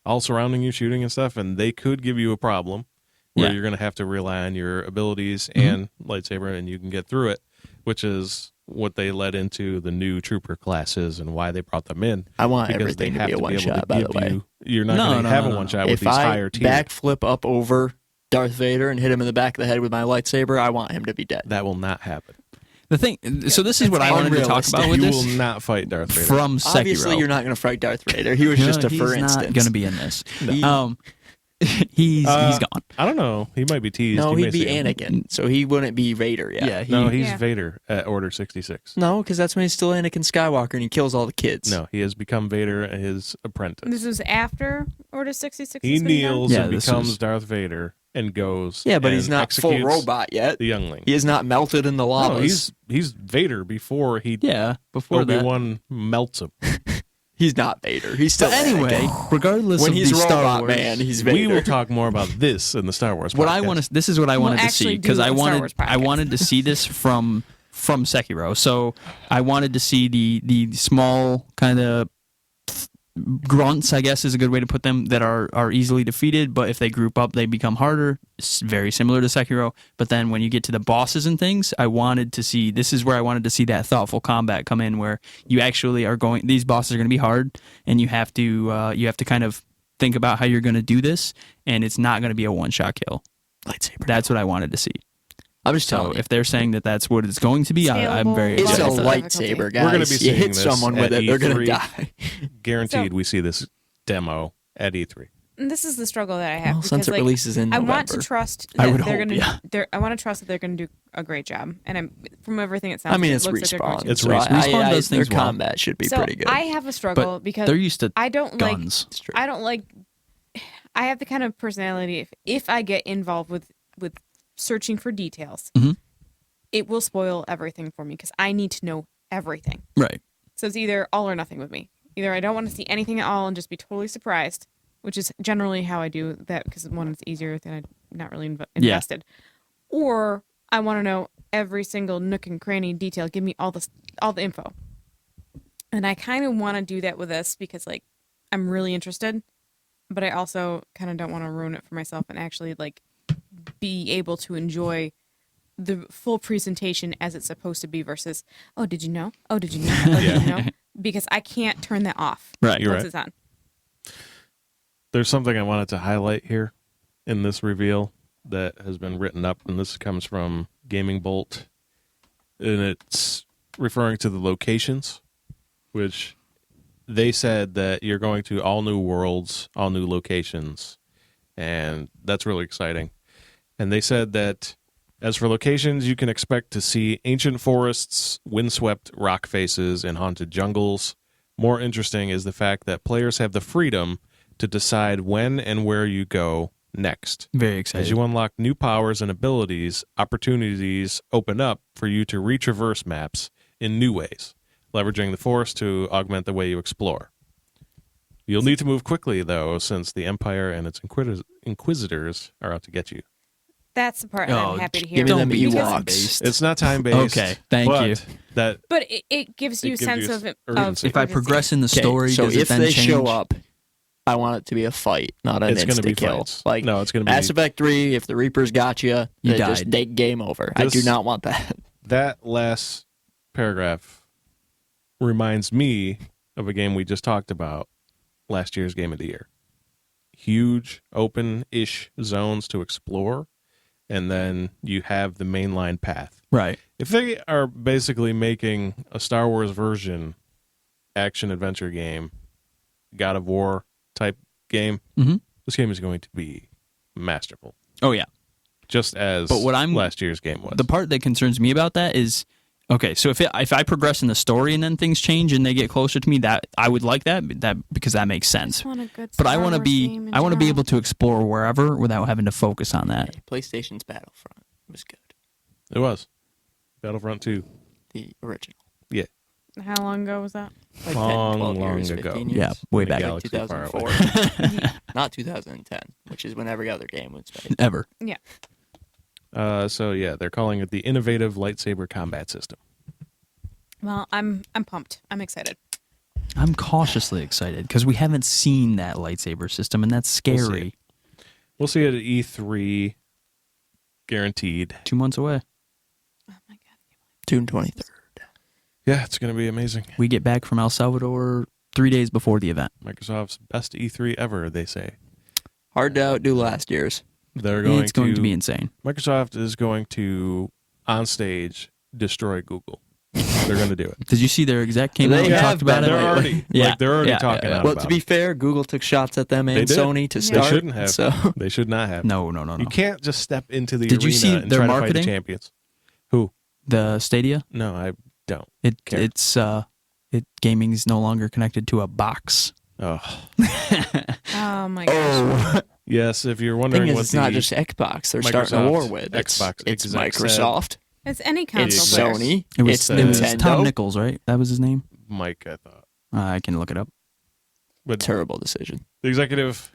B: all surrounding you, shooting and stuff, and they could give you a problem where
C: Yeah.
B: you're going to have to rely on your abilities
C: Mhm.
B: and lightsaber, and you can get through it, which is what they led into the new trooper classes and why they brought them in.
E: I want
B: Because
E: everything
B: they
E: to
B: have
E: be a
B: to
E: one
B: be able
E: shot.
B: to
E: By the
B: give
E: way,
B: you. You're not
C: No,
B: going to
C: no,
B: have
C: no,
B: a
C: no.
B: one shot with
E: if
B: these
E: I
B: higher tiers.
E: backflip up over Darth Vader and hit him in the back of the head with my lightsaber, I want him to be dead.
B: That will not happen.
C: The thing. So this is what I wanted to talk
E: unrealistic.
C: about with
B: You
C: this
B: will not fight Darth Vader.
C: from Sekiro.
E: Obviously, you're not going to fight Darth Vader. He was just a
C: he's
E: for instance.
C: not going to be in this.
E: No.
C: He's gone.
B: I don't know. He might be teased.
E: No,
B: You may
E: he'd be
B: see him.
E: Anakin, so he wouldn't be Vader yet.
C: Yeah.
B: No, he's
D: Yeah.
B: Vader at Order 66.
E: No, because that's when he's still Anakin Skywalker and he kills all the kids.
B: No, he has become Vader, his apprentice.
D: This was after Order 66.
B: He
D: was being done?
B: kneels
C: Yeah,
B: and
C: this
B: becomes
C: was-
B: Darth Vader and goes.
E: Yeah, but
B: and
E: he's not full
B: executes
E: robot yet.
B: The youngling.
E: He is not melted in the lava.
B: No, he's Vader before he
C: Yeah. Before that.
B: Obi-Wan melts him.
E: He's not Vader. He's still
C: But anyway,
E: Anakin.
C: regardless
E: When
C: of
E: he's
C: the Star
E: robot
C: Wars,
E: man, he's Vader.
B: We will talk more about this in the Star Wars.
C: what I
B: podcast.
C: want to. This is what I wanted to
D: actually
C: see
D: do
C: because
D: a
C: I
D: Star
C: wanted.
D: Wars
C: I
D: podcast.
C: wanted to see this from Sekiro. So I wanted to see the small kind of grunts, I guess is a good way to put them, that are easily defeated, but if they group up they become harder. It's very similar to Sekiro, but then when you get to the bosses and things, I wanted to see, this is where I wanted to see that thoughtful combat come in, where you actually are going, these bosses are going to be hard and you have to kind of think about how you're going to do this, and it's not going to be a one-shot kill.
E: lightsaber.
C: That's what I wanted to see.
E: I'm just
C: So
E: telling you.
C: if they're saying that that's what it's going to be, I'm very
D: Scalable.
E: It's a
C: excited
D: Level
C: for that.
E: lightsaber, guys.
B: We're gonna be
E: you
B: seeing
E: hit
B: this
E: someone with
B: at
E: it, they're going to
B: E3.
E: die.
B: Guaranteed,
D: So-
B: we see this demo at E3.
D: And this is the struggle that I have.
E: Well,
D: because,
E: since it
D: like,
E: releases in
D: I
E: November.
D: want to trust
C: I
D: that
C: would
D: they're
C: hope,
D: gonna.
C: yeah.
D: I want to trust that they're going to do a great job. And I'm from everything it sounds.
E: I mean,
D: like,
E: it's
D: it looks like they're going
E: Respawn.
D: to.
B: It's
E: so
C: Respawn does
E: their
C: things well.
E: combat should be
D: So
E: pretty good.
D: I have a struggle
C: But
D: because
C: they're used to
D: I don't
C: guns.
E: It's true.
D: I don't like. I have the kind of personality if I get involved with searching for details,
C: Mhm.
D: it will spoil everything for me because I need to know everything.
C: Right.
D: So it's either all or nothing with me. Either I don't want to see anything at all and just be totally surprised, which is generally how I do that because one, it's easier than I'm not really invested, or I want to know every single nook and cranny detail. Give me all the info, and I kind of want to do that with this because like I'm really interested, but I also kind of don't want to ruin it for myself and actually like be able to enjoy the full presentation as it's supposed to be versus, oh, did you know? Oh, did you know? Oh, did you know? Because I can't turn that off.
C: Right.
B: You're
D: once
B: right.
D: it's on.
B: There's something I wanted to highlight here in this reveal that has been written up, and this comes from Gaming Bolt, and it's referring to the locations, which they said that you're going to all new worlds, all new locations, and that's really exciting. And they said that As for locations, you can expect to see ancient forests, windswept rock faces, and haunted jungles. More interesting is the fact that players have the freedom to decide when and where you go next.
C: Very excited.
B: As you unlock new powers and abilities, opportunities open up for you to retraverse maps in new ways, leveraging the forest to augment the way you explore. You'll need to move quickly, though, since the Empire and its inquisitors are out to get you.
D: That's the part I'm happy to hear.
E: Give me them
C: be
E: Ewoks.
C: time-based.
B: It's not time-based.
C: Okay, thank you.
D: But it gives you a sense of
B: urgency.
C: If I progress in the story,
E: so
C: does
E: if
C: it then
E: they
C: change?
E: show up, I want it to be a fight, not an
B: It's going to be
E: insta-kill.
B: fights.
E: Like,
B: No, it's going to be...
E: Mass Effect 3, if the Reapers got you,
C: You
E: just
C: died.
E: game over. I do not want that.
B: That last paragraph reminds me of a game we just talked about, last year's Game of the Year. Huge, open-ish zones to explore, and then you have the mainline path.
C: Right.
B: If they are basically making a Star Wars version action-adventure game, God of War type game, this game is going to be masterful.
C: Oh, yeah.
B: Just as last year's game was.
C: The part that concerns me about that is, okay, so if I progress in the story and then things change and they get closer to me, that I would like that because that makes sense. But I want to be able to explore wherever without having to focus on that.
E: Hey, PlayStation's Battlefront was good.
B: It was. Battlefront 2.
E: The original.
B: Yeah.
D: How long ago was that?
E: Like
B: Long,
E: 10, 12
B: long
E: years,
B: ago.
E: 15 years.
C: Yeah, way
B: In a
C: back.
B: galaxy far
E: 2004. Not 2010, which is when every other game was made.
C: Ever.
D: Yeah.
B: So yeah, they're calling it the innovative lightsaber combat system.
D: Well, I'm pumped. I'm excited.
C: I'm cautiously excited because we haven't seen that lightsaber system, and that's scary.
B: We'll see it at E3, guaranteed.
C: 2 months away.
D: Oh my god.
E: June 23rd.
B: Yeah, it's going to be amazing.
C: We get back from El Salvador 3 days before the event.
B: Microsoft's best E3 ever, they say.
E: Hard to outdo last year's.
C: It's going to be insane.
B: Microsoft is going to, on stage, destroy Google. They're going to do it.
C: Did you see their exec came out
E: They
C: and
E: have
C: talked about
E: been.
C: it?
B: They're already,
C: Yeah.
B: they're already
C: Yeah,
B: talking
C: yeah.
B: out
E: Well,
B: about
E: to be
B: it.
E: fair, Google took shots at them
B: They
E: and
B: did.
E: Sony to
B: They
E: start.
B: shouldn't have.
E: So
B: They should not have.
C: No.
B: You can't just step into the
C: Did you
B: arena
C: see
B: and
C: their
B: try to fight
C: marketing?
B: the champions. Who?
C: The Stadia?
B: No, I don't. care.
C: Gaming's no longer connected to a box.
B: Oh.
D: Oh my gosh.
B: Yes, if you're
E: the
B: wondering
E: thing is,
B: what
E: it's not just Xbox they're starting a war with.
B: Xbox
E: It's
B: exec said.
E: Microsoft.
D: It's any console.
E: It's
D: players.
E: Sony.
C: It was,
E: It's
C: it was
E: Nintendo.
C: Tom Nichols, right? That was his name?
B: Mike, I thought.
C: I can look it up.
B: But
E: Terrible decision.
B: the executive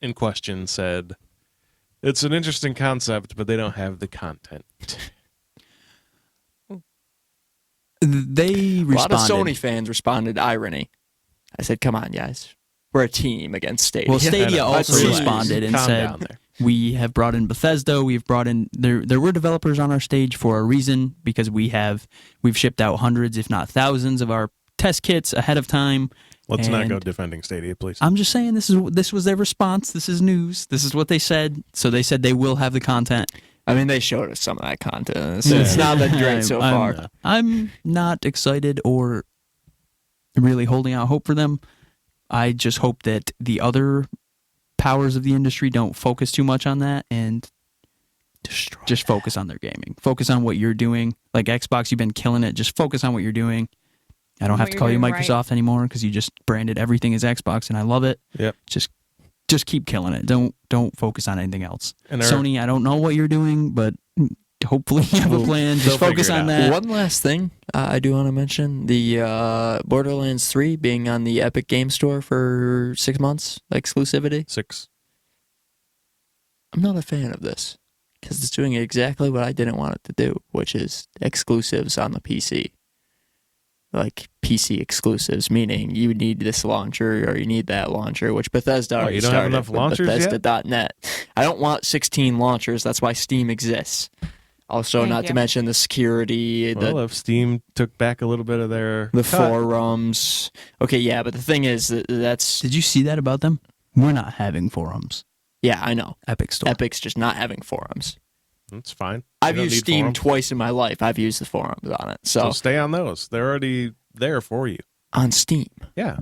B: in question said, it's an interesting concept, but they don't have the content.
C: They
E: A
C: responded.
E: lot of Sony fans responded irony. I said, come on, guys. We're a team against Stadia.
C: Well, Stadia
B: I know.
C: also
B: Please,
C: responded and
B: calm
C: said,
B: down there.
C: we have brought in Bethesda. We've brought in there were developers on our stage for a reason because we've shipped out hundreds, if not thousands, of our test kits ahead of time.
B: Let's not
C: And
B: go defending Stadia, please.
C: I'm just saying this was their response. This is news. This is what they said. So they said they will have the content.
E: I mean, they showed us some of that content. So it's not been great so far.
C: I'm not excited or really holding out hope for them. I just hope that the other powers of the industry don't focus too much on that and just focus on their gaming. Focus on what you're doing. Like Xbox, you've been killing it. Just focus on what you're doing. I don't have
D: What
C: to call
D: you're
C: you
D: doing
C: Microsoft anymore because you just branded everything as Xbox, and I love it.
B: Yep.
C: Just keep killing it. Don't focus on anything else.
B: And
C: Sony, I don't know what you're doing, but hopefully you have a plan.
B: they'll
C: Just focus
B: figure it
C: on
B: out.
C: that.
E: One last thing I do want to mention. The Borderlands 3 being on the Epic Game Store for 6 months exclusivity.
B: 6.
E: I'm not a fan of this because it's doing exactly what I didn't want it to do, which is exclusives on the PC. Like PC exclusives, meaning you need this launcher or you need that launcher, which Bethesda already
B: you don't have
E: started
B: enough
E: with
B: launchers yet?
E: Bethesda.net. I don't want 16 launchers. That's why Steam exists. Also,
D: Thank
E: not
D: you.
E: to mention the security,
B: Well, if Steam took back a little bit of their
E: the
B: cut,
E: forums. Okay, yeah, but the thing is that's
C: Did you see that about them? We're not having forums.
E: yeah, I know.
C: Epic Store.
E: Epic's just not having forums.
B: that's fine.
E: I've
B: You don't
E: used
B: need
E: Steam
B: forums.
E: twice in my life. I've used the forums on it.
B: So
E: So
B: stay on those. They're already there for you.
E: on Steam.
B: Yeah.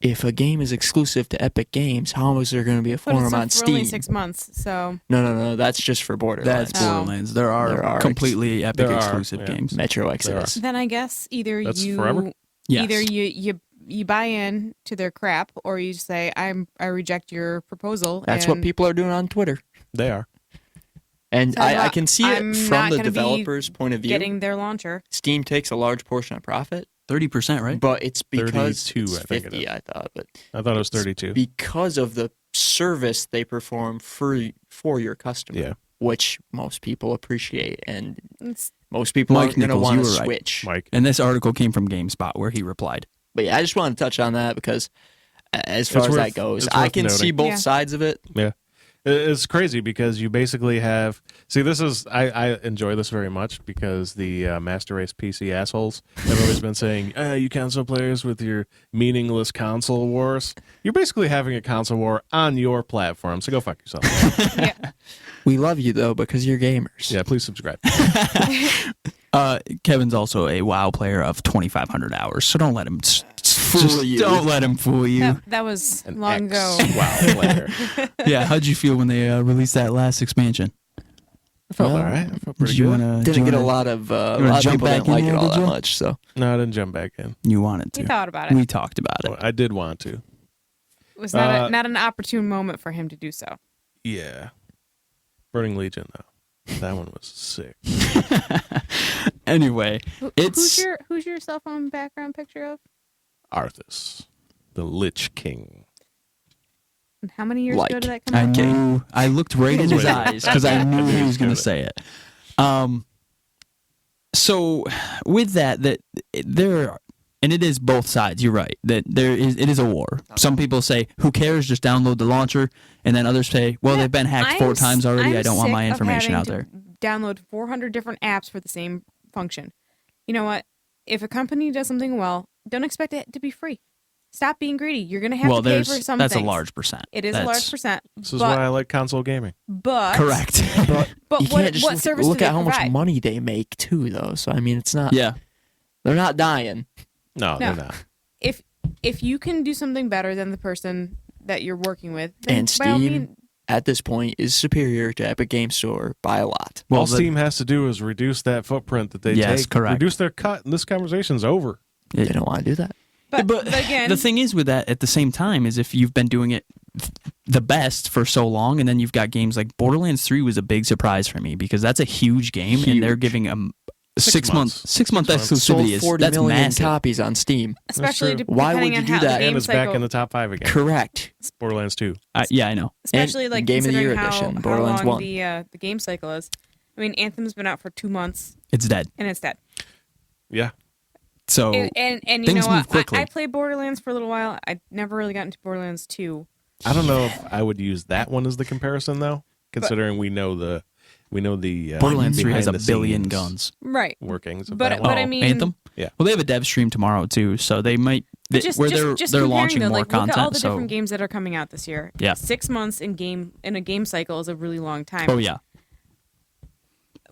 E: if a game is exclusive to Epic Games, how is there going to be a
D: But it's
E: forum
D: not
E: on
D: for
E: Steam?
D: only 6 months, so
E: No. That's just for Borderlands.
C: That's Borderlands. There are completely Epic exclusive games.
E: Metro Exodus.
D: then I guess either
B: That's
D: you
B: forever?
C: Yes.
D: either you buy in to their crap, or you say I reject your proposal.
E: That's what people are doing on Twitter.
B: They are.
E: And
D: So
E: I can see
D: I'm
E: it from
D: not
E: the
D: gonna be
E: developer's point of view.
D: getting their launcher.
E: Steam takes a large portion of profit,
C: 30%, right?
E: but it's because
B: 32,
E: it's
B: I think it
E: 50,
B: is.
E: I thought, but
B: I thought it was 32.
E: because of the service they perform for your customer,
B: Yeah.
E: which most people appreciate, and
D: It's,
E: most people
C: Mike
E: aren't going to
C: Nichols,
E: want
C: you
E: to
C: were right.
E: switch.
B: Mike.
C: And this article came from GameSpot where he replied.
E: But yeah, I just wanted to touch on that because as far
B: It's
E: as
B: worth-
E: that goes,
B: it's
E: I
B: worth
E: can see
B: noting.
E: both
D: Yeah.
E: sides of it.
B: Yeah. It's crazy because you basically have. See, this is. I enjoy this very much because the Master Race PC assholes have always been saying, you console players with your meaningless console wars. You're basically having a console war on your platform, so go fuck yourself.
D: yeah.
E: We love you though because you're gamers.
B: Yeah, please subscribe.
C: Kevin's also a WoW player of 2,500 hours, so don't let him
E: Fool you.
C: Don't let him fool you.
D: That was
B: An
D: long ago.
B: Wow player.
C: Yeah, how'd you feel when they released that last expansion?
B: I felt
E: Well,
B: all right. I felt pretty
C: Did you
B: good.
C: want to?
E: Didn't get a lot of
C: jump
E: people
C: back
E: didn't
C: in
E: like
C: there,
E: it all
C: did
E: that
C: you?
E: much. So
B: No, I didn't jump back in.
C: You wanted to.
D: He thought about it.
C: We talked about it.
B: I did want to.
D: It was not an opportune moment for him to do so.
B: Yeah. Burning Legion, though. That one was sick.
C: Anyway, it's
D: Who's your cell phone background picture of?
B: Arthas, the Lich King.
D: And how many years ago
E: Like,
D: did that come
C: I
D: out?
C: knew. I looked right in his
B: Wait.
C: eyes because I knew he was going to say it. So with that there, and it is both sides. You're right that it is a war. Some people say, "Who cares? Just download the launcher," and then others say, "Well,
D: Yeah,
C: they've been hacked 4 times already.
D: I'm
C: I don't want
D: sick
C: my
D: of
C: information
D: having
C: out
D: to
C: there."
D: Download 400 different apps for the same function. You know what? If a company does something well, don't expect it to be free. Stop being greedy. You're going to have to pay for some
C: that's
D: things.
C: a large percent.
D: It is a large percent.
B: This is
D: but,
B: why I like console gaming.
D: but
C: Correct.
D: But
E: you
D: what,
E: can't just
D: what service
E: look
D: do they
E: at how
D: provide?
E: much money they make too, though. So I mean, it's not.
C: Yeah.
E: They're not dying.
B: No,
D: No.
B: they're not.
D: If you can do something better than the person that you're working with, then
E: And
D: by all
E: Steam
D: means,
E: at this point is superior to Epic Game Store by a lot.
C: Well,
B: All Steam has to do is reduce that footprint that they
C: Yes,
B: take.
C: correct.
B: Reduce their cut, and this conversation's over.
E: They don't want to do that.
D: but again,
C: the thing is with that at the same time is if you've been doing it the best for so long, and then you've got games like Borderlands 3 was a big surprise for me because that's a huge game, and they're
E: Huge.
C: giving them
B: 6 months.
C: 6 month
B: months.
E: Sold
C: exclusivity.
E: 40
C: That's
E: million
C: massive.
E: copies on Steam.
D: especially
B: true.
E: Why would
D: depending
E: you
D: on
E: do
D: how
E: that?
D: the
B: And
D: game
B: it's back
D: cycle,
B: in the top 5 again.
E: Correct.
B: Borderlands 2.
C: Yeah, I know.
D: especially
E: And
D: like
E: Game of the
D: considering
E: Year
D: how,
E: edition,
D: how
E: Borderlands
D: long
E: 1.
D: the game cycle is. I mean, Anthem's been out for 2 months
C: It's dead.
D: and it's dead.
B: Yeah.
C: So
D: And you
C: things
D: know
C: move
D: what?
C: quickly.
D: I played Borderlands for a little while. I never really got into Borderlands 2.
B: I don't know if I would use that one as the comparison, though, considering we know the
C: Borderlands 3 has a
B: behind-the-scenes
C: billion guns.
D: Right.
B: workings of
D: But
B: that
D: but
B: one.
D: I mean,
C: Anthem?
B: Yeah.
C: Well, they have a dev stream tomorrow too, so they might they're
D: comparing
C: launching
D: though,
C: more
D: like,
C: content.
D: Look at all the
C: so
D: different games that are coming out this year.
C: Yeah.
D: 6 months in a game cycle is a really long time.
C: oh yeah,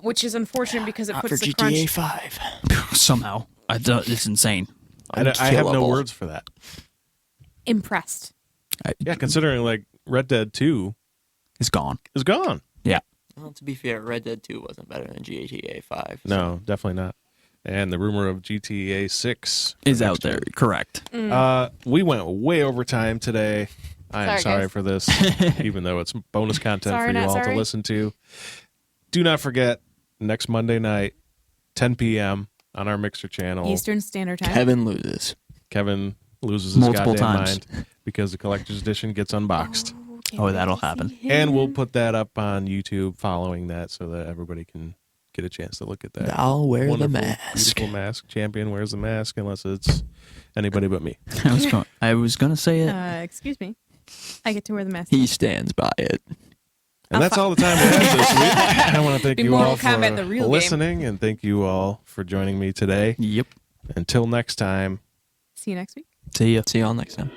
D: Which is unfortunate because it
E: Not for
D: puts the
E: GTA
D: crunch.
E: 5.
C: somehow it's insane.
B: I have no
E: Unkillable.
B: words for that.
D: Impressed.
B: Yeah, considering like Red Dead 2
C: It's gone.
B: is gone.
C: Yeah,
E: Well, to be fair, Red Dead 2 wasn't better than GTA 5.
B: No, definitely not. And the rumor of GTA 6
C: is
B: for
C: out
B: next
C: there.
B: year.
C: Correct.
B: We went way over time today. I am
D: Sorry,
B: sorry
D: guys.
B: for this, even though it's bonus content
D: Sorry,
B: for you
D: not
B: all to
D: sorry.
B: listen to. Do not forget, next Monday night, 10 p.m. on our Mixer channel,
D: Eastern Standard Time.
E: Kevin loses.
B: Kevin loses his
C: Multiple
B: goddamn
C: times.
B: mind because the collector's edition gets unboxed.
C: Oh, that'll happen.
B: And we'll put that up on YouTube following that so that everybody can get a chance to look at that.
E: I'll wear the
B: Wonderful,
E: mask.
B: Beautiful mask. Champion wears the mask unless it's anybody but me.
C: I was gonna say it.
D: Excuse me. I get to wear the mask.
E: He stands by it.
B: And that's all the time we have this week. I want to thank
D: Be
B: you
D: Mortal
B: all for
D: Kombat, the real game.
B: listening, and thank you all for joining me today.
C: Yep.
B: Until next time.
D: See you next week.
C: See ya.
E: See y'all next time.